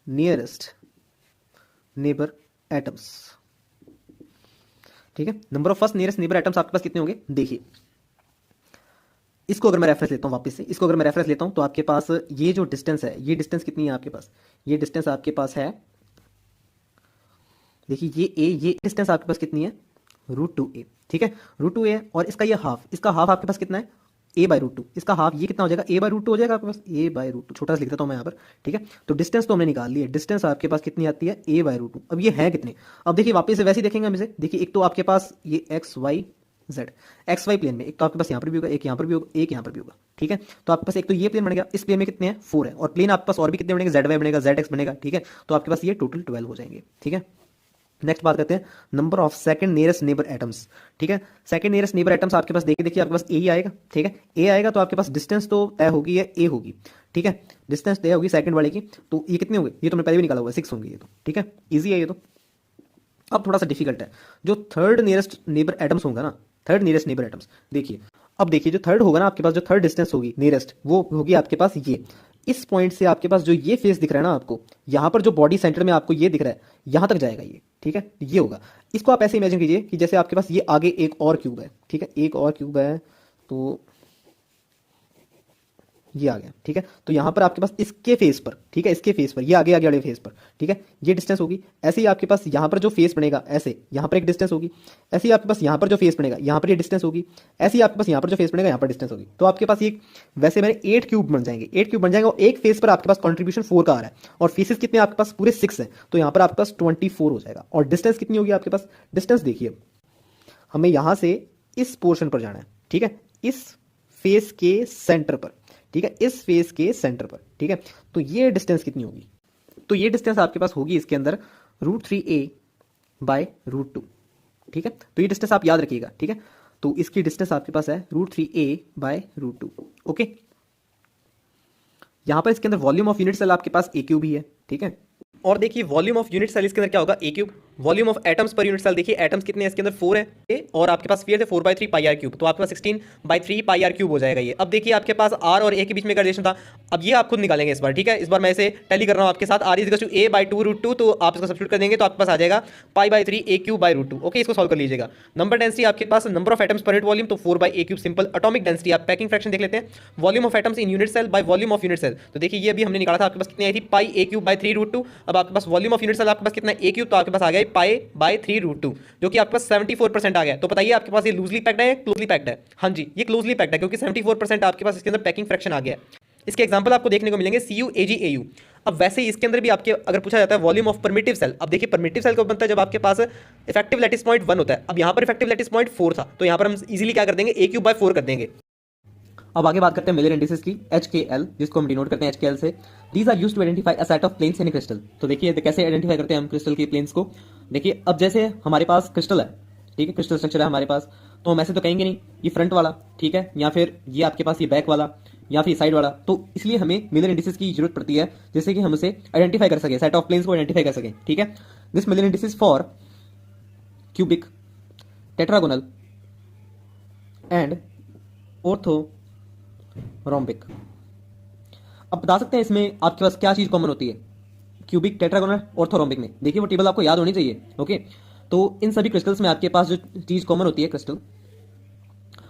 nearest neighbour atoms, ठीक है। Number of first nearest neighbour atoms आपके पास कितने होंगे, देखिए इसको अगर मैं रेफरेंस लेता हूं, वापस से इसको अगर मैं रेफरेंस लेता हूं, तो आपके पास ये जो डिस्टेंस है, ये डिस्टेंस कितनी है आपके पास, ये डिस्टेंस आपके पास है, देखिए ये डिस्टेंस आपके पास कितनी है, √2a, ठीक है, √2a, और इसका ये हाफ, इसका हाफ आपके पास कितना है, a/√2, इसका हाफ ये कितना हो जाएगा, a/√2 हो जाएगा आपके पास, a/√2, छोटा सा लिख देता हूं मैं यहाँ पर, ठीक है। तो डिस्टेंस तो हमने निकाल ली है, डिस्टेंस आपके पास कितनी आती है, a/√2। अब ये है कितने, अब देखिए वापस से वैसे ही देखेंगे हम इसे, देखिए एक तो आपके पास ये एक्स वाई प्लेन में, एक तो आपके पास यहाँ पर भी होगा, एक यहाँ पर भी होगा, एक यहाँ पर भी होगा, ठीक है। तो आपके पास एक तो ये प्लेन बनेगा, इस प्लेन में कितने हैं, 4 है, और प्लेन आपके पास और भी कितने बनेंगे, ZY बनेगा, ZX बनेगा, ठीक है। तो आपके पास ये टोटल 12 हो जाएंगे, ठीक है। नेक्स्ट बात करते हैं number of second nearest neighbour atoms, ठीक है। सेकंड नियरेस्ट नेबर एटम्स आपके पास देखिए आपके पास ए ही आएगा, ठीक है, ए आएगा, तो आपके पास डिस्टेंस तो तय होगी या ए होगी, ठीक है, डिस्टेंस तय होगी सेकंड वाले की, तो ये कितने होंगे, ये तो मैंने पहले भी निकाला हुआ है, 6 होंगे ये तो, ठीक है, इजी है ये तो। अब थोड़ा सा डिफिकल्ट है, जो थर्ड नियरेस्ट नेबर एटम्स होगा ना, थर्ड नियरेस्ट नेबर एटम्स, देखिए अब देखिए जो थर्ड होगा ना आपके पास, जो थर्ड डिस्टेंस होगी नियरेस्ट, वो होगी आपके पास ये, इस पॉइंट से आपके पास जो ये फेस दिख रहा है ना आपको, यहाँ पर जो बॉडी सेंटर में आपको ये दिख रहा है, यहाँ तक जाएगा ये, ठीक है, ये होगा। इसको आप ऐसे इमेजिन कीजिए कि जैसे आपके पास ये आगे एक और क्यूब है, ठीक है, एक और क्यूब है, तो ये आ गया, ठीक है। तो यहाँ पर आपके पास इसके फेस पर, ठीक है, इसके फेस पर, ये आगे वाले फेस पर, ठीक है, ये डिस्टेंस होगी। ऐसे ही आपके पास यहाँ पर जो फेस बनेगा, ऐसे यहाँ पर एक डिस्टेंस होगी, ऐसे ही आपके पास यहाँ पर जो फेस बनेगा, यहाँ पर ये डिस्टेंस होगी, ऐसे ही आपके पास यहाँ पर जो फेस बनेगा, यहाँ पर डिस्टेंस होगी। तो आपके पास ये वैसे मैंने 8 क्यूब बन जाएंगे, 8 क्यूब बन जाएंगे, और एक फेस पर आपके पास कॉन्ट्रीब्यूशन 4 का आ रहा है, और फेसेस कितने आपके पास पूरे 6 है, तो यहाँ पर आपके पास 24 हो जाएगा। और डिस्टेंस कितनी होगी आपके पास, डिस्टेंस देखिए हमें यहाँ से इस पोर्शन पर जाना है, ठीक है, इस फेस के सेंटर पर, ठीक है, इस फेस के सेंटर पर, ठीक है। तो ये डिस्टेंस कितनी होगी, तो ये डिस्टेंस आपके पास होगी इसके अंदर √3a बाय √2, ठीक है। तो ये डिस्टेंस आप याद रखिएगा, ठीक है। तो इसकी डिस्टेंस आपके पास है √3a बाय √2, ओके। यहां पर इसके अंदर वॉल्यूम ऑफ यूनिट सेल आपके पास a क्यूब ही है, ठीक है। और देखिए वॉल्यूम ऑफ यूनिट सेल इसके अंदर क्या होगा, a cube. Volume of atoms per unit cell देखिए, एटम्स कितने हैं इसके अंदर, 4 है, और आपके पास फिर से 4/3 पाई क्यूब, तो आपके पास 16/3 पाई क्यूब हो जाएगा ये। अब देखिए आपके पास r और a के बीच में का रिलेशन था, अब ये आप खुद निकालेंगे इस बार, ठीक है। इस बार मैं इसे टैली कर रहा हूँ आपके साथ, r = a/2√2, तो आप इसको सब्स्टिट्यूट कर देंगे तो आपके पास आ जाएगा π/3 a क्यूब बाय √2, ओके। इसको सॉल्व कर लीजिएगा। नंबर डेंसिटी आपके पास, number of atoms per unit volume, तो 4/a cube simple. Atomic density आप पैकिंग फ्रैक्शन देख लेते हैं, volume of atoms in unit cell by volume of unit cell, तो देखिए ये अभी हमने निकाला था, आपके पास कितनी आई थी, πa क्यूब बाय 3√2। अब आपके पास वॉल्यूम ऑफ यूनिट सेल आपके पास कितना है, a क्यूब, तो आपके पास आ गया π/3√2, जो कि आपके पास 74% आ गया। तो बताइए आपके पास ये लूजली पैक्ड है या क्लोजली पैक्ड है, हाँ जी ये क्लोजली पैक्ड है, क्योंकि 74% आपके पास इसके अंदर पैकिंग फ्रैक्शन आ गया। इसके एग्जांपल आपको देखने को मिलेंगे Cu Ag Au। अब वैसे ही इसके अंदर भी आपके अगर पूछा जाता है वॉल्यूम ऑफ परमिटिव सेल, अब देखिए परमिटिव सेल कब बनता है, जब आपके पास इफेक्टिव लैटिस पॉइंट 1 होता है। अब यहाँ पर इफेक्टिव लैटिस पॉइंट 4 था, तो यहाँ पर हम इजीली क्या कर देंगे, a क्यूब बाय 4 कर देंगे। अब आगे बात करते हैं मिलर इंडिसेस की, HKL, जिसको हम डिनोट करते हैं HKL से। These are used to identify a set of planes in crystal. तो देखिए कैसे आइडेंटिफाई करते हैं हम क्रिस्टल की प्लेन्स को। देखिए अब जैसे हमारे पास क्रिस्टल है, ठीक है, क्रिस्टल स्ट्रक्चर है हमारे पास, तो हम ऐसे तो कहेंगे नहीं ये फ्रंट वाला, ठीक है, या फिर ये आपके पास ये बैक वाला, या फिर साइड वाला। तो इसलिए हमें मिलर इंडिसेस की जरूरत पड़ती है, जैसे कि हम उसे आइडेंटिफाई कर सके, सेट ऑफ प्लेन्स को आइडेंटिफाई कर सके। ठीक है, this Miller indices for cubic, tetragonal and orthorhombic. अब बता सकते हैं इसमें आपके पास क्या चीज कॉमन होती है क्यूबिक, टेट्रागोनल, ऑर्थोरोम्बिक में? देखिए वो टेबल आपको याद होनी चाहिए। ओके, तो इन सभी क्रिस्टल्स में आपके पास जो चीज कॉमन होती है क्रिस्टल,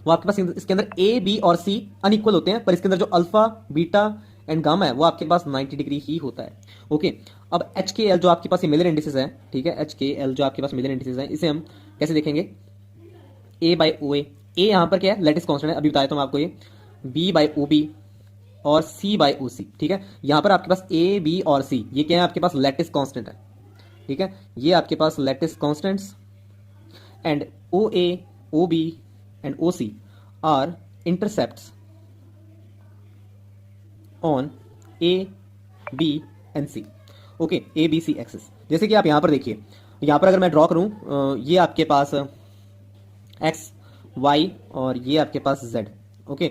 वो आपके पास इसके अंदर ए, बी और सी अनइक्वल होते हैं, पर इसके अंदर जो अल्फा, बीटा एंड गामा है वो आपके पास 90 डिग्री ही होता है। ओके, अब एच के एल जो आपके पास ये मिलर इंडिसेस है, ठीक है, एच के एल जो आपके पास मिलर इंडिसेस है, इसे हम कैसे देखेंगे? ए बाई ओ ए, यहाँ पर क्या है? लैटिस कांस्टेंट है, अभी बताया तो मैं आपको ये। बी बाई ओ बी और सी बाई ओ सी। ठीक है, यहां पर आपके पास ए, बी और सी ये क्या है? आपके पास लैटिस कांस्टेंट है। ठीक है, ये आपके पास lattice constants and O A, O B and O C are intercepts on A, B and C. Okay, A B C axis. जैसे कि आप यहां पर देखिए, यहां पर अगर मैं ड्रॉ करूं, ये आपके पास एक्स, वाई और ये आपके पास जेड। ओके,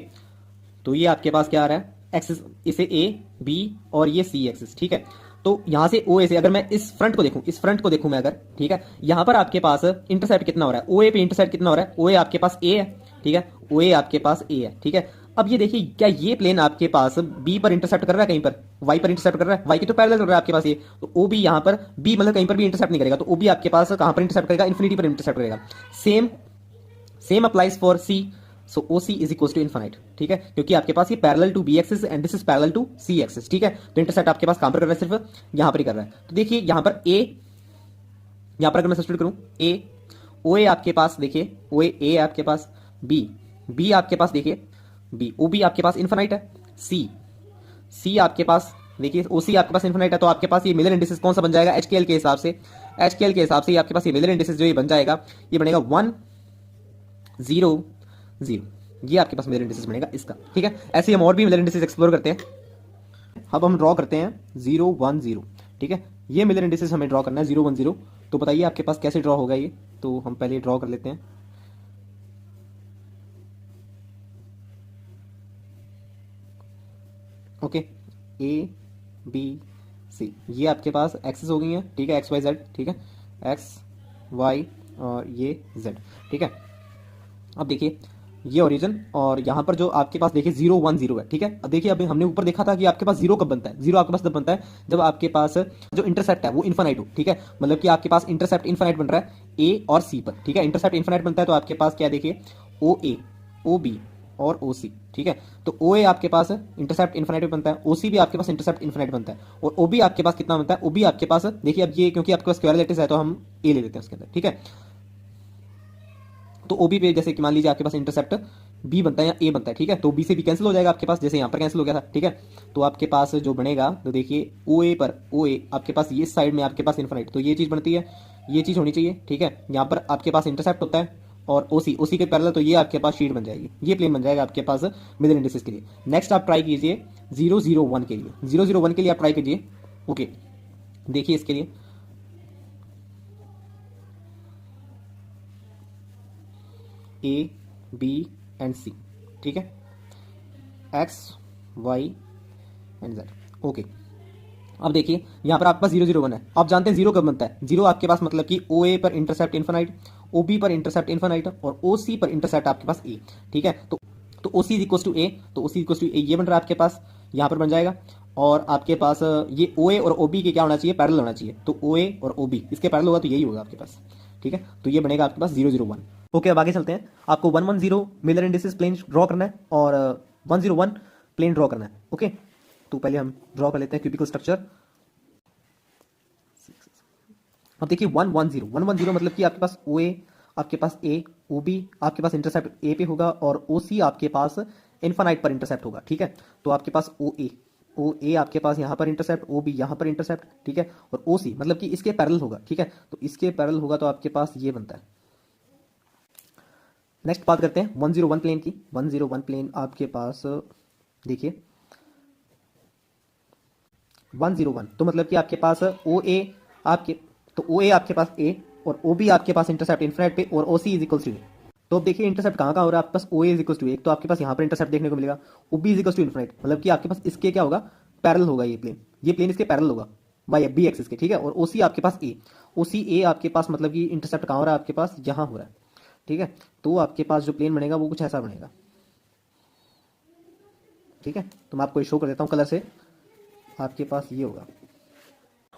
तो ये आपके पास क्या आ रहा है? एक्सिस, इसे ए, बी और ये सी एक्सिस। ठीक है, तो यहां से ओ ए से अगर मैं इस फ्रंट को देखूं, इस फ्रंट को देखूं मैं अगर, ठीक है, यहां पर आपके पास इंटरसेप्ट कितना हो रहा है? ओ ए पे इंटरसेप्ट कितना हो रहा है? ओ ए आपके पास ए है, ठीक है, ओ ए आपके पास ए है। ठीक है, अब ये देखिए, क्या ये प्लेन आपके पास बी पर इंटरसेप्ट कर रहा है? कहीं पर वाई पर इंटरसेप्ट कर रहा है? वाई की तो पैरेलल कर रहा है आपके पास ये, तो ओ बी यहां पर बी मतलब कहीं पर भी इंटरसेप्ट नहीं करेगा, तो ओ बी आपके पास कहां पर इंटरसेप्ट करेगा? इन्फिनिटी पर इंटरसेप्ट करेगा। Same same applies for C, so O C is equal to infinite. ठीक है, क्योंकि आपके पास ये parallel to B axis and this is parallel to C axis. ठीक है, तो इंटरसेप्ट आपके पास कहां पर कर रहा है? सिर्फ यहां पर ही कर रहा है। तो देखिए यहां पर ए, यहां पर अगर मैं सब्स्टिट्यूट करूं ए, ओ ए आपके पास देखिए, ओ ए आपके पास, बी, बी आपके पास देखिए, बी, ओ बी आपके पास इन्फाइनाइट है, सी, सी आपके पास देखिए, ओ सी आपके पास इन्फिनिट है, तो आपके पास ये मिलर इंडिसेस कौन सा बन जाएगा? एच के एल के हिसाब से, एच के एल के हिसाब से आपके पास ये मिलर इंडिसेस जो ये बन जाएगा, ये बनेगा 1 0 0। ये आपके पास मिलर इंडिसेस बनेगा इसका। ठीक है, ऐसे ही हम और भी मिलर इंडिसेस एक्सप्लोर करते हैं। अब हम ड्रॉ करते हैं 0 1 0। ठीक है, ये मिलर इंडिसेस हमें ड्रॉ करना है 0 1 0। तो बताइए आपके पास कैसे ड्रॉ होगा ये? तो हम पहले ड्रॉ कर लेते हैं। ओके, ए, बी, सी, ये आपके पास एक्सेस हो गई हैं। ठीक है, एक्स वाई जेड। ठीक है, एक्स, वाई और ये जेड। ठीक है, अब देखिए ये ओरिजिन, और यहाँ पर जो आपके पास देखिए 0 1 0 है। ठीक है, अब देखिए अभी हमने ऊपर देखा था कि आपके पास जीरो कब बनता है? जीरो आपके पास तब बनता है जब आपके पास जो इंटरसेप्ट है वो इन्फाइनाइट हो। ठीक है, मतलब कि आपके पास इंटरसेप्ट इन्फाइनाइट बन रहा है ए और सी पर। ठीक है, इंटरसेप्ट इन्फाइनाइट बनता है तो आपके पास क्या देखिए, ओ ए, ओ बी और ओ सी। ठीक है, तो ओ ए आपके पास इंटरसेप्ट इन्फाइनाइट बनता है, ओ सी भी आपके पास इंटरसेप्ट इन्फाइनाइट बनता है, और ओ बी आपके पास कितना बनता है? ओ बी आपके पास देखिए, अब ये क्योंकि आपके पास स्क्वायर लैटिस है तो हम ए ले लेते हैं उसके अंदर। ठीक है, तो ओबी पे जैसे कि मान लीजिए आपके पास इंटरसेप्ट बी बनता है या ए बनता है। ठीक है, तो बी से बी कैंसिल हो जाएगा आपके पास, जैसे यहाँ पर कैंसिल हो गया था। ठीक है, तो आपके पास जो बनेगा, तो देखिए ओ ए पर ओ ए आपके पास ये साइड में आपके पास इन्फिनिट, तो ये चीज़ बनती है, ये चीज़ होनी चाहिए। ठीक है, यहाँ पर आपके पास इंटरसेप्ट होता है और ओ सी के पैरेलल, तो ये आपके पास शीट बन जाएगी, ये प्लेन बन जाएगा आपके पास मिडल इंडिसेस के लिए। नेक्स्ट आप ट्राई कीजिए 0 0 1 के लिए, 0 0 1 के लिए आप ट्राई कीजिए। ओके, देखिए इसके लिए ए, बी एंड सी। ठीक है, X, Y and Z. Okay, अब देखिए यहाँ पर आपके पास 0 0 1 है। आप जानते हैं जीरो कब बनता है? जीरो आपके पास मतलब कि ओ ए पर इंटरसेप्ट इन्फाइनाइट, ओ बी पर इंटरसेप्ट इन्फाइनाइट और ओ सी पर इंटरसेप्ट आपके पास ए। ठीक है, तो ओ C is equal to A, तो ओ सी इक्वल टू ए ये बन रहा है आपके पास, यहाँ पर बन जाएगा। और आपके पास ये ओ ए और ओ बी के क्या होना चाहिए? पैरेलल होना चाहिए, तो ओ ए और ओ बी इसके पैरेलल होगा तो यही होगा आपके पास। ठीक है, तो ये बनेगा आपके पास 0 0 1। ओके, अब आगे चलते हैं। आपको 1 1 0 मिलर इंडिसेस प्लेन ड्रॉ करना है और 1 0 1 प्लेन ड्रॉ करना है। ओके, तो पहले हम ड्रॉ कर लेते हैं क्यूबिकल स्ट्रक्चर। अब देखिए 1 1 0 1 1 0 मतलब कि आपके पास ओ ए, आपके पास ए, ओ बी आपके पास इंटरसेप्ट ए पे होगा और ओ सी आपके पास इन्फानाइट पर इंटरसेप्ट होगा। ठीक है, तो आपके पास ओ ए आपके पास यहाँ पर इंटरसेप्ट, ओ बी यहाँ पर इंटरसेप्ट। ठीक है, और ओ सी मतलब कि इसके पैरेलल होगा। ठीक है, तो इसके पैरेलल होगा तो आपके पास ये बनता है। नेक्स्ट बात करते हैं 1 0 1 प्लेन की। 1 0 1 प्लेन आपके पास देखिए 1 0 1, तो मतलब कि आपके पास ओ ए आपके, तो ओ ए आपके पास ए, और ओ बी आपके पास इंटरसेप्ट इन्फिनिट पे और ओ C is equals to A. तो अब देखिए इंटरसेप्ट कहाँ कहाँ हो रहा है आपके पास, O A is equals to A, तो आपके पास यहाँ पर इंटरसेप्ट देखने को मिलेगा, O B is equals to infinite, मतलब कि आपके पास इसके क्या होगा, पैरेलल होगा ये प्लेन इसके पैरेलल होगा बाई बी एक्सिस के, ठीक है। और ओ सी आपके पास ए, ओ सी ए आपके पास मतलब कि इंटरसेप्ट कहाँ हो रहा है आपके पास, यहाँ हो रहा है, ठीक है। तो आपके पास जो प्लेन बनेगा वो कुछ ऐसा बनेगा, ठीक है। तो मैं आपको शो कर देता हूँ कलर से, आपके पास ये होगा।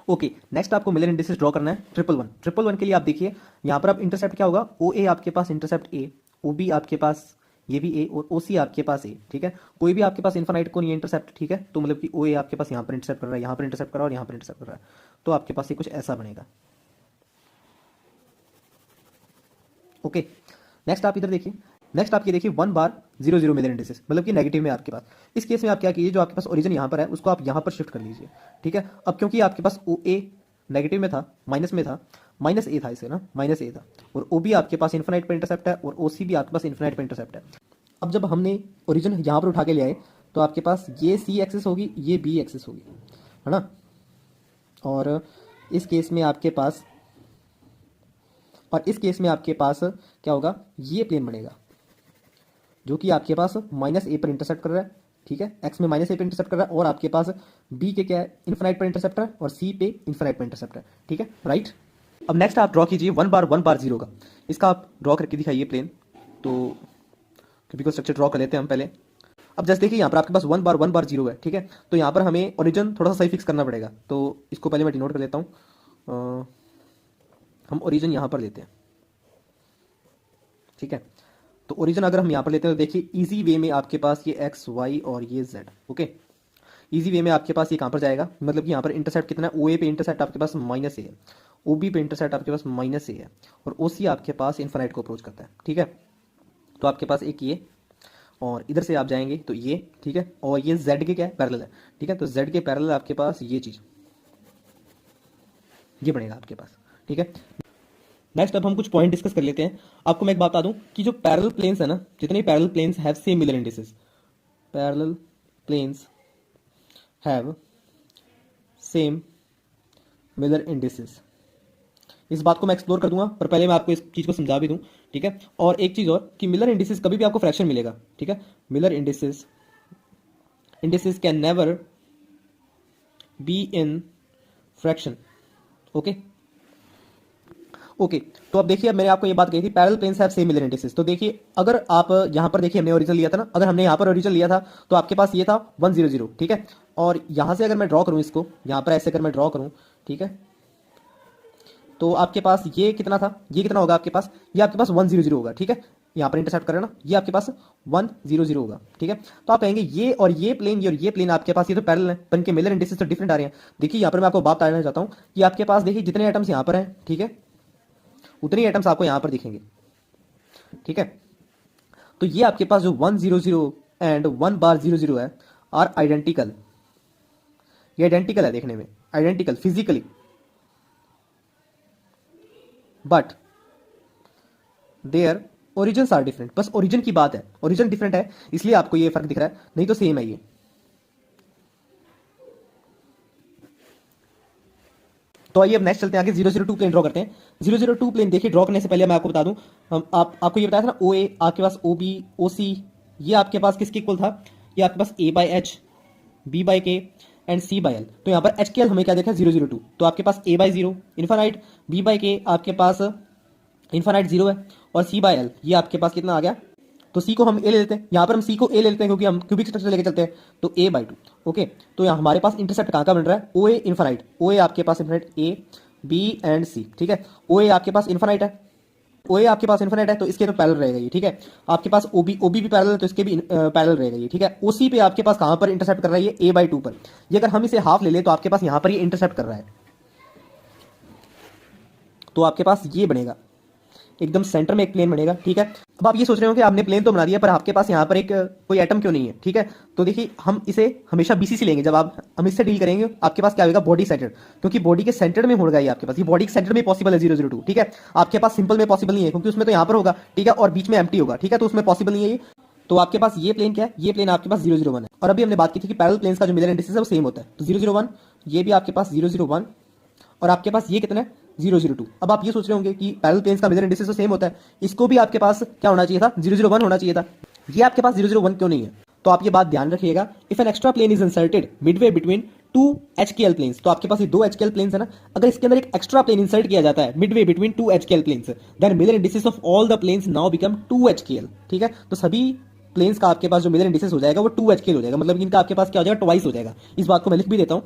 ओके, नेक्स्ट आपको मिलर इंडिसेस ड्रॉ करना है ट्रिपल वन के लिए। आप देखिए यहाँ पर आप इंटरसेप्ट क्या होगा, ओ ए आपके पास इंटरसेप्ट ए, ओ बी आपके पास ये भी ए और ओ सी आपके पास ए, ठीक है। कोई भी आपके पास इन्फानाइट को नहीं है इंटरसेप्ट, ठीक है। तो मतलब कि ओ ए आपके पास यहाँ पर इंटरसेप्ट कर रहा है, यहाँ पर इंटरसेप्ट कर रहा है और यहाँ पर इंटरसेप्ट कर रहा है, तो आपके पास ये कुछ ऐसा बनेगा। ओके, नेक्स्ट आप इधर देखिए, नेक्स्ट आप ये देखिए 1 बार 0 0 मिलर इंडिसेस, मतलब कि नेगेटिव में आपके पास। इस केस में आप क्या कीजिए, जो आपके पास ओरिजिन यहाँ पर है उसको आप यहाँ पर शिफ्ट कर लीजिए, ठीक है। अब क्योंकि आपके पास ओ ए नेगेटिव में था, माइनस में था, माइनस ए था इसे ना, माइनस ए था, और ओ बी आपके पास इन्फिनिट पर इंटरसेप्ट है और ओ सी भी आपके पास इन्फिनिट पर इंटरसेप्ट है। अब जब हमने ओरिजिन यहाँ पर उठा के ले आए तो आपके पास ये सी एक्सिस होगी, ये बी एक्सिस होगी, है ना। और इस केस में आपके पास क्या होगा, ये प्लेन बनेगा जो कि आपके पास माइनस ए पर इंटरसेप्ट कर रहा है, ठीक है। एक्स में माइनस ए पर इंटरसेप्ट कर रहा है और आपके पास बी के क्या है, इन्फिनिट पर इंटरसेप्ट है और सी पे इन्फिनिट पर इंटरसेप्ट है, ठीक है, राइट। अब नेक्स्ट आप ड्रॉ कीजिए 1 बार 0 का, इसका आप ड्रॉ करके दिखाइए प्लेन। तो क्यूबिकल स्ट्रक्चर ड्रॉ कर लेते हैं हम पहले। अब जैसे देखिए यहाँ पर आपके पास 1 बार 0 है, ठीक है। तो यहाँ पर हमें ओरिजिन थोड़ा सा सही फिक्स करना पड़ेगा, तो इसको पहले मैं डिनोट कर लेता हूँ। हम ओरिजिन यहाँ पर लेते हैं, ठीक है। तो ओरिजिन अगर हम यहाँ पर लेते हैं तो देखिए इजी वे में आपके पास ये एक्स वाई और ये जेड, ओके। इजी वे में आपके पास ये कहाँ पर जाएगा, मतलब कि यहाँ पर इंटरसेप्ट कितना है, ओ ए पे इंटरसेप्ट आपके पास माइनस ए है, ओ बी पे इंटरसेप्ट आपके पास माइनस ए है और ओ सी आपके पास इन्फिनिट को अप्रोच करता है, ठीक है। तो आपके पास एक ये और इधर से आप जाएंगे तो ये, ठीक है। और ये जेड के क्या है, पैरेलल है, ठीक है। तो जेड के पैरेलल आपके पास ये चीज़, ये बनेगा आपके पास, ठीक है। नेक्स्ट अब हम कुछ पॉइंट डिस्कस कर लेते हैं। आपको मैं एक बात बता दूं कि जो पैरेलल प्लेन्स है ना, जितने parallel planes have same Miller indices, parallel planes have same Miller indices, इस बात को मैं एक्सप्लोर कर दूंगा, पर पहले मैं आपको इस चीज को समझा भी दूं, ठीक है। और एक चीज और कि मिलर इंडिसेस कभी भी आपको फ्रैक्शन मिलेगा, ठीक है। Miller indices can never be in fraction, okay. Okay, तो अब देखिए, अब मैंने आपको ये बात कही थी parallel planes have same Miller indices. तो देखिए अगर आप यहाँ पर देखिए हमने ओरिजिन लिया था ना, अगर हमने यहाँ पर ओरिजिन लिया था तो आपके पास ये था 1 0 0, ठीक है। और यहाँ से अगर मैं ड्रॉ करूँ इसको, यहाँ पर ऐसे अगर मैं ड्रॉ करूँ, ठीक है, तो आपके पास ये कितना था, ये कितना होगा आपके पास, ये आपके पास 1 0 0 होगा, ठीक है। यहाँ पर इंटरसेप्ट करें ना, ये आपके पास 1 0 0 होगा, ठीक है। तो आप कहेंगे ये और ये प्लेन आपके पास ये तो पैरेलल है, पर इनके मिलर इंडिसेस तो डिफरेंट आ रहे हैं। देखिए यहाँ पर मैं आपको बात बताना चाहता हूँ कि आपके पास देखिए जितने आइटम्स यहाँ पर हैं, ठीक है, उतने ही आइटम्स आपको यहां पर दिखेंगे, ठीक है। तो ये आपके पास जो 1 0 0 एंड 1 बार 0 0 है आर आइडेंटिकल, ये आइडेंटिकल है देखने में, identical physically, but their origins are different. बस ओरिजिन की बात है, ओरिजिन डिफरेंट है इसलिए आपको ये फर्क दिख रहा है, नहीं तो सेम है ये। तो आइए अब नेक्स्ट चलते हैं आगे, 002 प्लेन ड्रॉ करते हैं। 002 प्लेन देखिए ड्रॉ करने से पहले मैं आपको बता दूं, आपको ये बताया था ना, ओ ए आपके पास, ओ बी, ओ सी, ये आपके पास किसके इक्वल था, ये आपके पास ए बाई एच, बी बाई के एंड सी बाई एल। तो यहाँ पर एच के एल हमें क्या देखा, 002। तो आपके पास ए बाई 0 इन्फानाइट, बी बाई के आपके पास इन्फानाइट 0 है और सी बाई एल ये आपके पास कितना आ गया। तो सी को हम ए ले लेते हैं, यहाँ पर हम सी को ए ले लेते हैं क्योंकि हम क्यूबिक स्ट्रक्चर लेके चलते हैं, तो ए बाई 2, ओके। तो यहाँ हमारे पास इंटरसेप्ट कहाँ का बन रहा है, ओ ए इन्फानाइट, ओ ए आपके पास infinite A B and C, ठीक है। ओ ए आपके पास इन्फानाइट है, ओ ए आपके पास इन्फानाइट है तो इसके तो पैरेलल रहेगा ये, ठीक है। आपके पास ओ बी भी पैरेलल है तो इसके भी पैरेलल रहेगा ये, ठीक है। ओ सी पे आपके पास कहाँ पर इंटरसेप्ट कर रहा है, ये ए बाई 2 पर। ये अगर हम इसे हाफ ले ले तो आपके पास यहाँ पर ये इंटरसेप्ट कर रहा है, तो आपके पास ये बनेगा एकदम सेंटर में एक प्लेन बनेगा, ठीक है। अब आप ये सोच रहे हो कि आपने प्लेन तो बना दिया पर आपके पास यहाँ पर एक कोई एटम क्यों नहीं है, ठीक है। तो देखिए हम इसे हमेशा बीसीसी लेंगे, जब हम इससे डील करेंगे आपके पास क्या होगा, बॉडी सेंटर्ड, क्योंकि बॉडी के सेंटर में होगा ये आपके पास, ये बॉडी के सेंटर में पॉसिबल है 002, ठीक है। आपके पास सिंपल में पॉसिबल नहीं है क्योंकि उसमें तो यहाँ पर होगा, ठीक है, और बीच में एम्प्टी होगा, ठीक है, तो उसमें पॉसिबल नहीं है ये। तो आपके पास ये प्लेन क्या है, ये प्लेन आपके पास 001 है। और अभी हमने बात की थी कि पैरेलल प्लेन्स का जो मिलर इंडिसेस है वो सेम होता है, तो 001 ये भी आपके पास 001 और आपके पास ये कितना है 002। अब आप ये सोच रहे होंगे कि पैरेलल प्लेन्स का मेजर इंडिसेस तो सेम होता है, इसको भी आपके पास क्या होना चाहिए था 001 होना चाहिए था। ये आपके पास 001 क्यों नहीं है? तो आप ये बात ध्यान रखिएगा, if an extra plane is inserted midway between two HKL planes, तो आपके पास ये दो HKL प्लेन्स है ना, अगर इसके अंदर एक एक्स्ट्रा प्लेन इंसर्ट किया जाता है midway between two HKL planes, then major indices of all the planes now become 2HKL। ठीक है, तो सभी प्लेन्स का आपके पास जो मेजर इंडिसेस हो जाएगा वो 2HKL हो जाएगा, मतलब इनका आपके पास क्या हो जाएगा, ट्वाइस हो जाएगा। इस बात को मैं लिख भी देता हूं,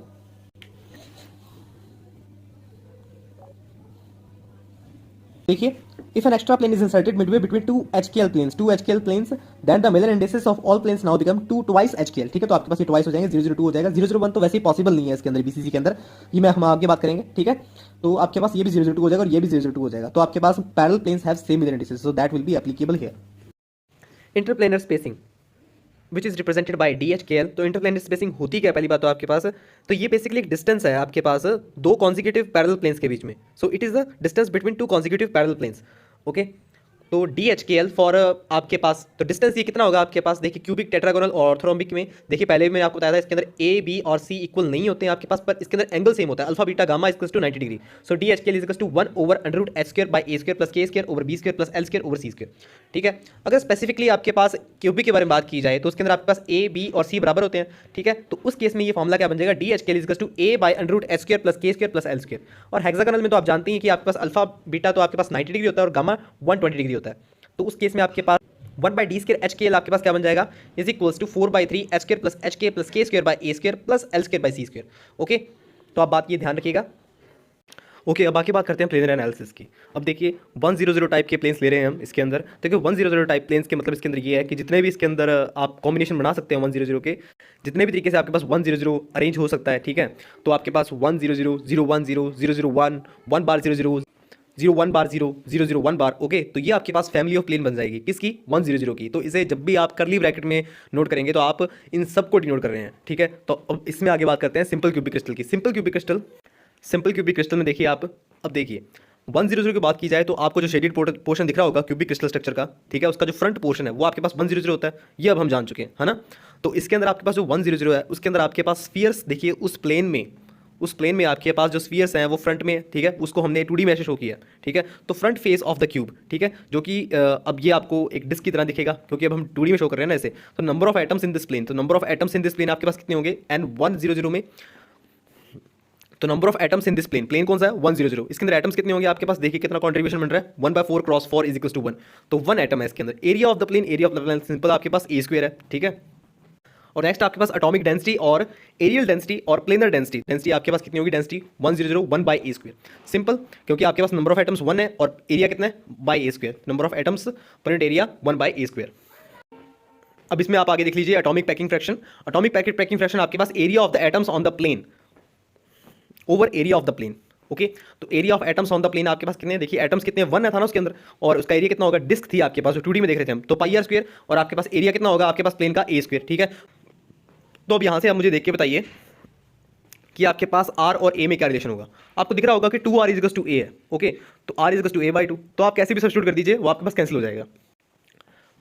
देखिए, if an extra plane is inserted midway between two HKL planes, then the Miller indices of all planes now become 2 twice HKL। ठीक है, तो आपके पास ये ट्वाइस हो जाएंगे, 002 हो जाएगा। 001 तो वैसे ही पॉसिबल नहीं है इसके अंदर, BCC के अंदर, ये मैं हम आगे बात करेंगे। ठीक है, तो आपके पास ये भी 002 हो जाएगा और ये भी 002 हो जाएगा, तो आपके पास parallel planes have same Miller indices, so that will be applicable here. Interplanar spacing which is represented by DHKL। तो इंटरप्लेनर स्पेसिंग होती क्या, पहली बात तो आपके पास, तो ये बेसिकली एक डिस्टेंस है आपके पास दो कॉन्जिक्यूटिव पैरेलल प्लेन्स के बीच में। So it is the distance between two consecutive parallel planes. Okay, तो DHKL फॉर आपके पास, तो डिस्टेंस ये कितना होगा आपके पास, देखिए क्यूबिक टेट्रागोनल और ऑर्थोरोम्बिक में, देखिए पहले मैंने आपको बताया था इसके अंदर A B और C इक्वल नहीं होते हैं आपके पास, पर इसके अंदर एंगल सेम होता है, alpha beta gamma equals to 90 degree. So DHKL is equals to 1 over under root H square by A square plus K square over B square plus L square over C square. ठीक है, अगर specifically आपके पास cubic के बारे में बात की जाए तो उसके अंदर आपके पास A B और C बराबर होते हैं। ठीक है, तो उस केस में ये फॉर्मूला क्या बन जाएगा, DHKL is equals to A by under root H square plus K square plus L square. और हेक्सागोनल में तो आप जानते हैं कि आपके पास अल्फा बीटा तो आपके पास 90 डिग्री होता है और गामा 120 डिग्री होता है, तो उस केस में आपके पास 1/d स्क्वायर HKL आपके पास क्या बन जाएगा, is equals to 4/3 H square plus HK plus K square by A square plus L square by C square. Okay, तो आप बात ये ध्यान रखिएगा। ओके, अब बाकी बात करते हैं प्लेनर एनालिसिस की। अब देखिए 100 टाइप के प्लेन्स ले रहे हैं हम इसके अंदर। देखिए 100 टाइप प्लेन्स के मतलब इसके अंदर ये है कि जितने भी इसके अंदर आप कॉम्बिनेशन बना सकते हैं 100 के, जितने भी तरीके से आपके पास 100 अरेंज हो सकता है। ठीक है, तो आपके पास 100 010 001 1 बार 00 01 बार 0 001 बार। ओके, तो ये आपके पास फैमिली ऑफ प्लेन बन जाएगी, किसकी, 100 की। तो इसे जब भी आप करली ब्रैकेट में नोट करेंगे तो आप इन सब को डिनोट कर रहे हैं। ठीक है, तो अब इसमें आगे बात करते हैं सिंपल क्यूबिक क्रिस्टल की। सिंपल क्यूबिक क्रिस्टल में देखिए आप, अब देखिए 100 की बात की जाए तो आपको जो शेडेड पोर्शन दिख रहा होगा क्यूबिक क्रिस्टल स्ट्रक्चर का, ठीक है, उसका जो फ्रंट पोर्शन है वो आपके पास 100 होता है, ये अब हम जान चुके हैं, है ना। तो इसके अंदर आपके पास जो 100 है उसके अंदर आपके पास स्फीयर्स, देखिए उस प्लेन में आपके पास जो स्फीयर्स हैं वो फ्रंट में, ठीक है, उसको हमने 2D में ऐसे शो किया। ठीक है, तो front face of the cube, ठीक है, जो कि अब ये आपको एक डिस्क की तरह दिखेगा क्योंकि अब हम 2D में शो कर रहे हैं ना ऐसे। तो number of atoms in this plane, तो number of atoms in this plane आपके पास कितने होंगे, N100 में, तो number of atoms in this plane कौन सा है, 100। इसके अंदर एटम्स कितने होंगे आपके पास, देखिए कितना कंट्रीब्यूशन बन रहा है, 1/4 क्रॉस 4 इज इक्वल टू 1, तो 1 एटम है इसके अंदर। Area of the plain simple आपके पास A स्क्वायर है। ठीक है, और नेक्स्ट आपके पास एटॉमिक डेंसिटी और एरियल डेंसिटी और प्लेनर डेंसिटी आपके पास कितनी होगी, density 100 1 by A square. Simple, क्योंकि आपके पास नंबर ऑफ एटम्स 1 है और एरिया कितना है, by A square, number of atoms per unit area 1 by A square. अब इसमें आप आगे देख लीजिए atomic packing fraction. Atomic packing fraction आपके पास area of the atoms on the plane over area of the plane. Okay, तो area of atoms on the plane आपके पास कितने हैं, देखिए एटम्स कितने, 1 था ना उसके अंदर, और उसका एरिया कितना होगा, डिस्क थी आपके पास जो 2D में देख रहे थे हम, तो पाई R स्क्वायर, और आपके पास एरिया कितना होगा आपके पास प्लेन का A स्क्वायर। ठीक है, तो अब यहाँ से आप मुझे देख के बताइए कि आपके पास R और A में क्या रिलेशन होगा। आपको दिख रहा होगा कि 2R इज टू A है। ओके, तो R इज टू A/2, तो आप कैसे भी सब्स्टिट्यूट कर दीजिए, वो आपके पास कैंसिल हो जाएगा।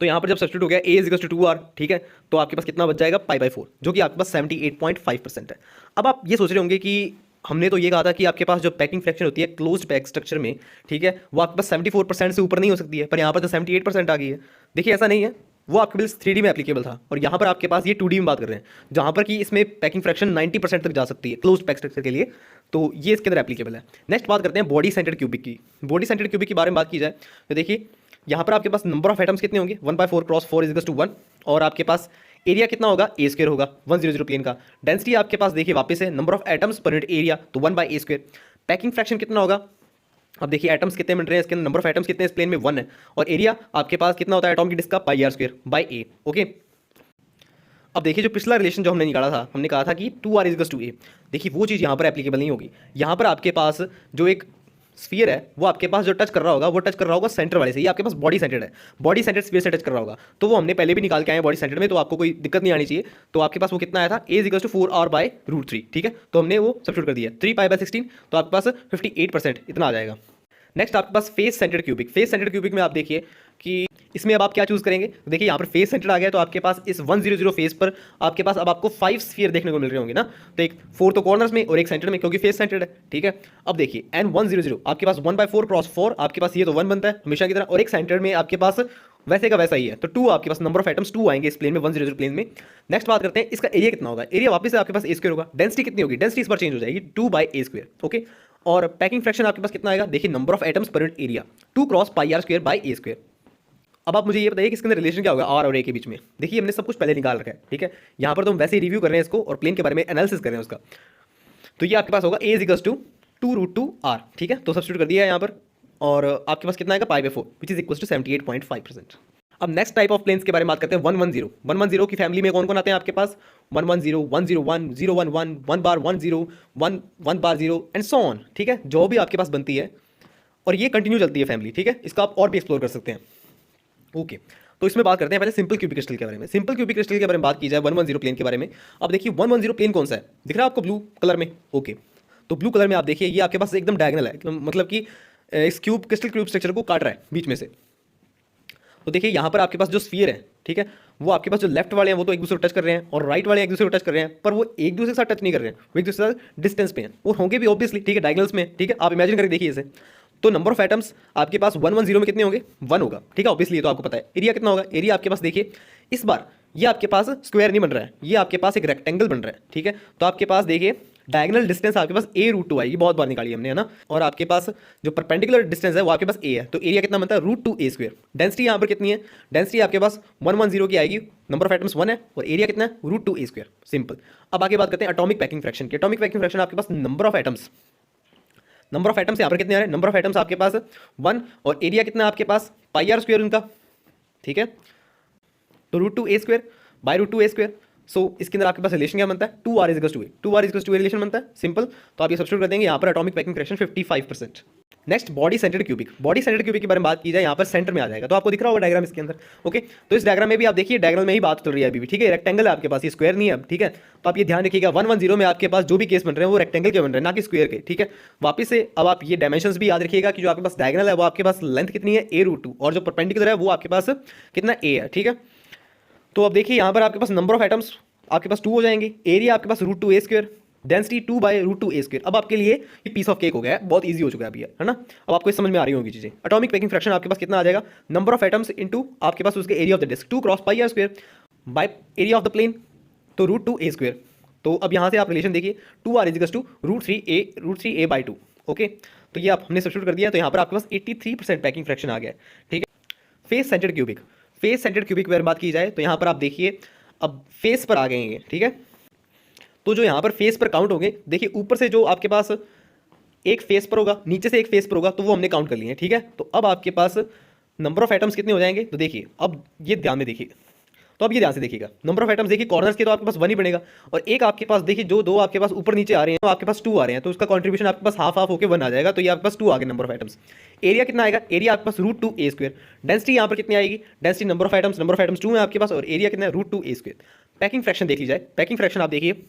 तो यहाँ पर जब सब्स्टिट्यूट हो गया A इज टू 2R, ठीक है, तो आपके पास कितना बच जाएगा, π/4, जो कि आपके पास 78.5% है। अब आप ये सोच रहे होंगे कि हमने तो ये कहा था कि आपके पास जो पैकिंग फ्रैक्शन होती है क्लोज्ड पैक स्ट्रक्चर में, ठीक है, वो आपके पास 74% से ऊपर नहीं हो सकती है, पर यहाँ पर तो 78% आ गई है। देखिए ऐसा नहीं है, वो आपके पास 3D में एप्लीकेबल था, और यहाँ पर आपके पास ये 2D में बात कर रहे हैं, जहाँ पर कि इसमें पैकिंग फ्रैक्शन 90% तक जा सकती है क्लोज्ड पैक स्ट्रक्चर के लिए, तो ये इसके अंदर एप्लीकेबल है। नेक्स्ट बात करते हैं बॉडी सेंटर्ड क्यूबिक की। बॉडी सेंटर्ड क्यूबिक के बारे में बात की जाए तो देखिए यहाँ पर आपके पास नंबर ऑफ एटम्स कितने होंगे, 1/4 क्रॉस 4 इज टू 1, और आपके पास एरिया कितना होगा, A स्क्वायर होगा 100 प्लेन का। डेंसिटी आपके पास देखिए वापस है, number of atoms per unit area, तो 1 by A square. Packing fraction कितना होगा, अब देखिए एटम्स कितने मिल रहे हैं इसके अंदर, नंबर ऑफ एटम्स कितने इस प्लेन में 1 है, और एरिया आपके पास कितना होता है एटॉम की डिस्क का, पाई R square by A। Okay, अब देखिए जो पिछला रिलेशन जो हमने निकाला था, हमने कहा था कि 2R इज टू A, देखिए वो चीज़ यहाँ पर एप्लीकेबल नहीं होगी। यहाँ पर आपके पास जो एक स्फीयर है वो आपके पास जो टच कर रहा होगा वो टच कर रहा होगा सेंटर वाले से, ये आपके पास बॉडी सेंटर्ड है, बॉडी सेंटर्ड स्फीयर से टच कर रहा होगा, तो वो हमने पहले भी निकाल के आए बॉडी सेंटर्ड में, तो आपको कोई दिक्कत नहीं आनी चाहिए। तो आपके पास वो कितना आया था, A इज टू 4R/√3, ठीक है, तो हमने वो सब्स्टिट्यूट कर दिया 3π/16, तो आपके पास 58% इतना आ जाएगा। नेक्स्ट आपके पास face centred cubic. Face centred cubic में आप देखिए कि इसमें अब आप क्या चूज करेंगे, तो देखिए यहाँ पर फेस सेंटर आ गया, तो आपके पास इस 100 फेस पर आपके पास अब आपको 5 स्फीयर देखने को मिल रहे होंगे ना, तो एक 4 तो कॉर्नर्स में और एक सेंटर में, क्योंकि फेस सेंटर्ड है, ठीक है। अब देखिए N100 आपके पास 1/4 क्रॉस 4, आपके पास ये तो 1 बनता है हमेशा की तरह, और एक सेंटर में आपके पास वैसे का वैसा ही है, तो 2 आपके पास नंबर ऑफ एटम्स 2 आएंगे इस प्लेन में, 100 प्लेन में। नेक्स्ट बात करते हैं इसका एरिया कितना होगा, एरिया वापस से आपके पास A² होगा। डेंसिटी कितनी होगी, डेंसिटी इस बार चेंज हो जाएगी 2/A², ओके। और पैकिंग फ्रैक्शन आपके पास कितना आएगा, देखिए number of atoms per unit area 2 cross πr²/A²। अब आप मुझे ये बताइए कि इसके अंदर रिलेशन क्या होगा आर और ए के बीच में। देखिए हमने सब कुछ पहले निकाल रखा है, ठीक है। यहाँ पर तो हम वैसे ही रिव्यू कर रहे हैं इसको और प्लेन के बारे में एनालिसिस कर रहे हैं उसका। तो ये आपके पास होगा A = 2√2r, ठीक है। तो सब्स्टिट्यूट कर दिया है यहाँ पर, और आपके पास कितना आएगा π/4 विच इज इक्वल टू 78.5%। अब नेक्स्ट टाइप ऑफ प्लेन्स के बारे में बात करते हैं 110। 110 की फैमिली में कौन कौन आते हैं आपके पास, 110, 101, 011, 1/10, 1/0 एंड सो ऑन, ठीक है। जो भी आपके पास बनती है और ये कंटिन्यू चलती है फैमिली, ठीक है। इसका आप और भी एक्सप्लोर कर सकते हैं, ओके। तो इसमें बात करते हैं पहले सिंपल क्यूबिक क्रिस्टल के बारे में। सिंपल क्यूबिक क्रिस्टल के बारे में बात की जाए 110 प्लेन के बारे में। अब देखिए 110 प्लेन कौन सा है, दिख रहा है आपको ब्लू कलर में, ओके। तो ब्लू कलर में आप देखिए ये आपके पास एकदम डायगोनल है, मतलब कि इस क्रिस्टल क्यूब स्ट्रक्चर को काट रहा है बीच में से। तो देखिए यहाँ पर आपके पास जो स्फीयर है, ठीक है, वो आपके पास जो लेफ्ट वाले हैं वो तो एक दूसरे को टच कर रहे हैं, और राइट वाले एक दूसरे को टच कर रहे हैं, पर वो एक दूसरे के साथ टच नहीं कर रहे हैं, वो एक दूसरे से डिस्टेंस पे हैं, और होंगे भी ऑब्वियसली, ठीक है, डायगोनल्स में, ठीक है। आप इमेजिन करके देखिए इसे। तो नंबर ऑफ एटम्स आपके पास 110 में कितने होंगे, 1 होगा, ठीक है, ऑब्वियसली ये तो आपको पता है। एरिया कितना होगा, एरिया आपके पास देखिए इस बार ये आपके पास स्क्वायर नहीं बन रहा है, ये आपके पास एक रेक्टेंगल बन रहा है, ठीक है। तो आपके पास देखिए डायगोनल डिस्टेंस आपके पास A√2 आएगी, बहुत बार निकाली हमने, है ना। और आपके पास जो परपेंडिकुलर डिस्टेंस है वो आपके पास A है, तो एरिया कितना बनता है √2A²। डेंसिटी यहाँ पर कितनी है, डेंसिटी आपके पास 110 की आएगी, नंबर ऑफ एटम्स 1 है, और एरिया कितना है √2A², सिंपल। अब आगे बात करते हैं एटॉमिक पैकिंग फ्रैक्शन की। एटॉमिक पैकिंग फ्रैक्शन आपके पास number of atoms, number of atoms यहाँ पर कितने आ रहे हैं, नंबर ऑफ एटम्स आपके पास 1, और एरिया कितना है आपके पास πr² उनका, ठीक है। तो √2A² सो इसके अंदर आपके पास रिलेशन क्या बनता है, 2r = a, 2r = a relation बनता है, सिंपल। तो आप ये सब्स्टिट्यूट कर देंगे यहाँ पर atomic packing fraction 55%। Next body centred cubic. Body centred cubic के बारे में बात की जाए, यहाँ पर सेंटर में आ जाएगा, तो आपको दिख रहा होगा डायग्राम इसके अंदर, ओके। तो इस डायग्राम में भी आप देखिए, डायग्राम में ही बात चल रही है अभी भी, ठीक है। रेक्टेंगल है आपके पास, ये स्क्वायर नहीं है, ठीक है। तो आप ये ध्यान रखिएगा 110 में आपके पास जो भी केस बन रहे हैं वो रेक्टेंगल के बन रहे हैं, ना कि स्क्वायर के, ठीक है। वापस से अब आप ये डायमेंशंस भी याद रखिएगा कि जो आपके पास डायगोनल है वो आपके पास लेंथ कितनी है A√2, और जो परपेंडिकुलर है वो आपके पास कितना A है, ठीक है। तो अब देखिए यहाँ पर आपके पास नंबर ऑफ एटम्स आपके पास 2 हो जाएंगे, एरिया आपके पास √2A², डेंसिटी 2/√2A²। अब आपके लिए ये पीस ऑफ केक हो गया है, बहुत इजी हो चुका है अभी, है ना। अब आपको समझ में आ रही होंगी चीजें। एटॉमिक पैकिंग फ्रैक्शन आपके पास कितना आ जाएगा, नंबर ऑफ एटम्स इनटू आपके पास उसके area of the disc 2 cross πr² by area of the plane, तो √2A²। तो अब यहाँ से आप रिलेशन देखिए 2r = √3a/2, ओके। तो ये आप हमने सब्स्टिट्यूट कर दिया, तो यहाँ पर आपके पास 83% पैकिंग फ्रैक्शन आ गया है, ठीक है। Face centred cubic. Face centred cubic की बात की जाए तो यहाँ पर आप देखिए अब फेस पर आ गए हैं, ठीक है। तो जो यहाँ पर फेस पर काउंट होंगे, देखिए ऊपर से जो आपके पास एक फेस पर होगा, नीचे से एक फेस पर होगा, तो वो हमने काउंट कर लिए हैं, ठीक है। तो अब आपके पास नंबर ऑफ एटम्स कितने हो जाएंगे, तो देखिए अब ये ध्यान में देखिए, तो अब ये ध्यान से देखिएगा, नंबर ऑफ एटम्स देखिए कॉर्नर्स के तो आपके पास 1 ही बनेगा, और एक आपके पास देखिए जो 2 आपके पास ऊपर नीचे आ रहे हैं तो आपके पास 2 आ रहे हैं, तो उसका कंट्रीब्यूशन आपके पास हाफ होकर 1 आ जाएगा, तो ये आपके पास 2 आ गए नंबर ऑफ एटम्स। एरिया कितना आएगा, एरिया आपके पास √2A²। डेंसिटी यहाँ पर कितनी आएगी, डेंसिटी नंबर ऑफ एटम्स 2 है आपके पास, और एरिया कितना है √2A²। पैकिंग फ्रैक्शन देख ली जाए, पैकिंग फ्रैक्शन आप देखिए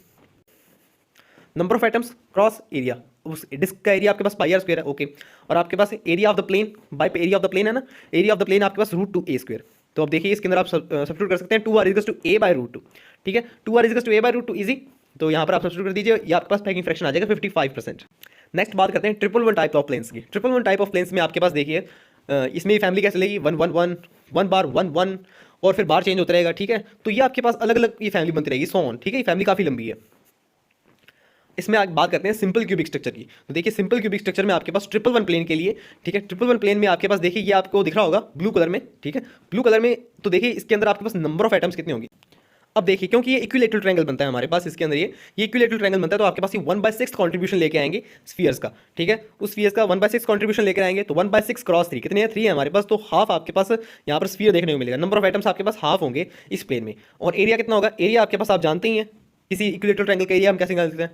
number of atoms cross area, उस डिस्क का एरिया आपके पास πr² है, ओके। और आपके पास area of the plane by area of the plane है ना, एरिया ऑफ द प्लेन आपके पास √2A²। तो अब देखिए इसके अंदर आप सब्स्टिट्यूट कर सकते हैं 2r = a/√2, ठीक है। 2r = a/√2 इजी, तो यहाँ पर आप सब्स्टिट्यूट कर दीजिए, ये आपके पास पैकिंग फ्रैक्शन आ जाएगा 55%। नेक्स्ट बात करते हैं 111 टाइप ऑफ प्लेन्स की। 111 टाइप ऑफ प्लेन्स में आपके पास देखिए इसमें ही फैमिली कैसे चलेगी, 111, 1/11, और फिर बार चेंज होता रहेगा, ठीक है। तो ये आपके पास अलग अलग ये फैमिली बनती रहेगी, सो ऑन, ठीक है। ये फैमिली काफ़ी लंबी है। इसमें आज बात करते हैं सिंपल क्यूबिक स्ट्रक्चर की। तो देखिए सिंपल क्यूबिक स्ट्रक्चर में आपके पास 111 प्लेन के लिए, ठीक है, 111 प्लेन में आपके पास देखिए ये आपको दिख रहा होगा ब्लू कलर में, ठीक है, ब्लू कलर में। तो देखिए इसके अंदर आपके पास नंबर ऑफ एटम्स कितने होंगे। अब देखिए क्योंकि ये इक्विलेटरल ट्रायंगल बनता है हमारे पास, इसके अंदर ये इक्विलेटरल ट्रायंगल बनता है, तो आपके पास ये 1/6 कॉन्ट्रीब्यूशन लेके आएंगे स्फीयर्स का, ठीक है। उस स्फीयर्स का 1/6 कॉन्ट्रीब्यूशन लेकर आएंगे, तो 1/6 क्रॉस 3 कितने हैं, 3 है हमारे पास, तो हाफ आपके पास यहाँ पर स्फीयर देखने को मिलेगा। नंबर ऑफ एटम्स आपके पास हाफ होंगे इस प्लेन में, और एरिया कितना होगा, एरिया आपके पास आप जानते ही हैं, किसी इक्विलेटरल ट्रायंगल का एरिया हम कैसे निकालते हैं,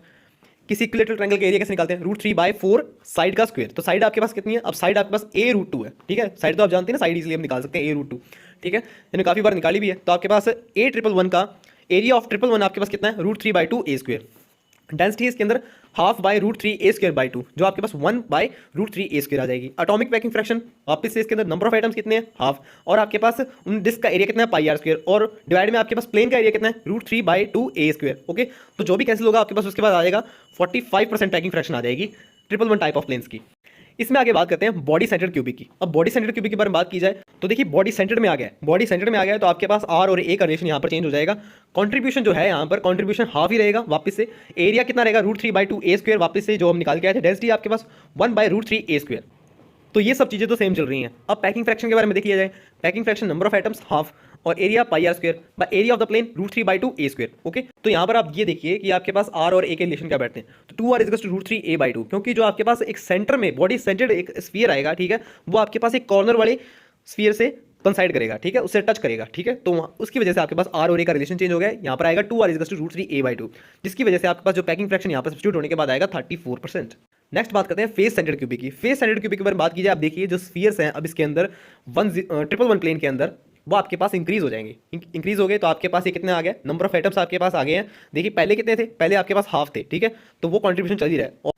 किसी इक्विलेटरल ट्रायंगल का एरिया कैसे निकालते हैं, √3/4 साइड का स्क्वायर। तो साइड आपके पास कितनी है, अब साइड आपके पास a√2 है, ठीक है। साइड तो आप जानते हैं ना, साइड इसलिए हम निकाल सकते हैं a√2, ठीक है, मैंने काफ़ी बार निकाली भी है। तो आपके पास a111 का एरिया ऑफ 111 आपके पास कितना है, √3/2a²। डेंसिटी इसके अंदर half by root three a square by two, जो आपके पास 1 by root three a square आ जाएगी। एटॉमिक पैकिंग फ्रैक्शन वापस से इसके अंदर नंबर ऑफ आइटम्स कितने हैं, हाफ, और आपके पास उन डिस्क का एरिया कितना है, पाई आर स्क्र, और डिवाइड में आपके पास प्लेन का एरिया कितना है, root three by two A square. Okay, तो जो भी कैंसिल होगा आपके पास उसके बाद आ जाएगा 45% पैकिंग फ्रैक्शन आ जाएगी 111 टाइप ऑफ प्लेन्स की। इसमें आगे बात करते हैं बॉडी सेंटर्ड क्यूबिक की। अब बॉडी सेंटर्ड क्यूबिक के बारे में बात की जाए तो देखिए बॉडी सेंटर्ड में आ गया है, बॉडी सेंटर्ड में आ गया है तो आपके पास आर और ए का रिलेशन यहाँ पर चेंज हो जाएगा। कंट्रीब्यूशन जो है यहाँ पर कंट्रीब्यूशन हाफ ही रहेगा वापस से। एरिया कितना रहेगा, root three by two A square वापस से जो हम निकाल के आए थे। डेंसिटी आपके पास 1 by root three A square. तो ये सब चीज़ें तो सेम चल रही हैं। अब पैकिंग फ्रैक्शन के बारे में देखिए जाए, packing fraction number of atoms half और area pi r square by area of the plane root three by two A square. Okay, तो यहाँ पर आप ये देखिए कि आपके पास आर और ए के रिलेशन क्या बैठते हैं, तो 2r is two root three A by two, क्योंकि जो आपके पास एक सेंटर में बॉडी सेंटर्ड एक स्फीयर आएगा, ठीक है, वो आपके पास एक कॉर्नर वाले स्फीयर से कंसाइड करेगा, ठीक है, उससे टच करेगा, ठीक है, तो उसकी वजह से आपके पास आर और ए का रिलेशन चेंज हो गया है। यहाँ पर आएगा 2r is two root three A by two, जिसकी वजह से आपके पास जो पैकिंग फ्रैक्शन यहाँ पर सब्स्टिट्यूट होने के बाद आएगा 34%। नेक्स्ट बात करते हैं फेस सेंटर्ड क्यूबिक की। फेस सेंटर्ड क्यूबिक के बारे में बात की जाए, आप देखिए जो स्फीयर्स हैं अब इसके अंदर 111 प्लेन के अंदर वो आपके पास इंक्रीज हो जाएंगे। इंक्रीज हो गए तो आपके पास ये कितने आ गए, नंबर ऑफ एटम्स आपके पास आ गए हैं। देखिए पहले कितने थे, पहले आपके पास हाफ थे, ठीक है, तो वो कंट्रीब्यूशन चल ही रहा है। और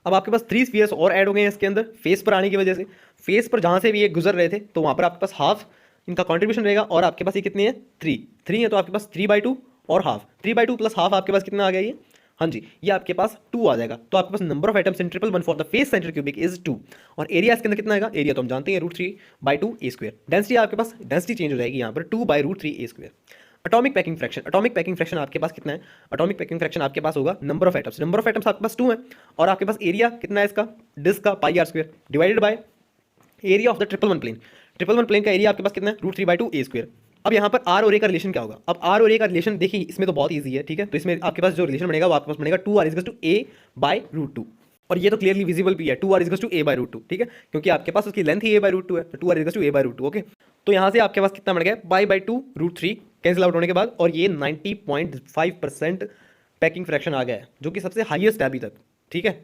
अब आपके पास 3 स्फीयर्स और ऐड हो गए हैं इसके अंदर फेस पर आने की वजह से। फेस पर जहाँ से भी ये गुजर रहे थे तो वहाँ पर आपके पास हाफ इनका कंट्रीब्यूशन रहेगा, और आपके पास ये कितनी है, 3 है, तो आपके पास 3 बाई टू और half, 3 by two plus half आपके पास कितना आ गया ये, हाँ जी, ये आपके पास 2 आ जाएगा। तो आपके पास number of items in 111 for the face centred cubic is 2, और एरिया इसके अंदर कितना आएगा, एरिया तो हम जानते हैं root three by two A square. Density आपके पास डेंसिटी चेंज हो जाएगी यहाँ पर 2 by root three A square. Atomic packing fraction, atomic packing fraction आपके पास कितना है, एटॉमिक पैकिंग फ्रैक्शन आपके पास होगा number of items, number of items आपके पास 2 है, और आपके पास एरिया कितना है इसका, डिस्क का pi r square divided by area of the 111 plane. 111 plane का एरिया आपके पास कितना है, root three by two A square. अब यहाँ पर आर और ए का रिलेशन क्या होगा, अब आर और ए का रिलेशन देखिए इसमें तो बहुत ईजी है, ठीक है, तो इसमें आपके पास जो रिलेशन बनेगा वो आपके पास बनेगा 2r is two A by root two, और ये तो क्लियरली विजिबल भी है 2r is two A by root two, ठीक है, क्योंकि आपके पास उसकी लेंथ ही ए बाई रूट टू है, तो 2r is two A by root two. Okay, तो यहाँ से आपके पास कितना बन गया, by by two root three cancel out होने के बाद, और ये 90.5% पैकिंग फ्रैक्शन आ गया है, जो कि सबसे हाईएस्ट है अभी तक, ठीक है।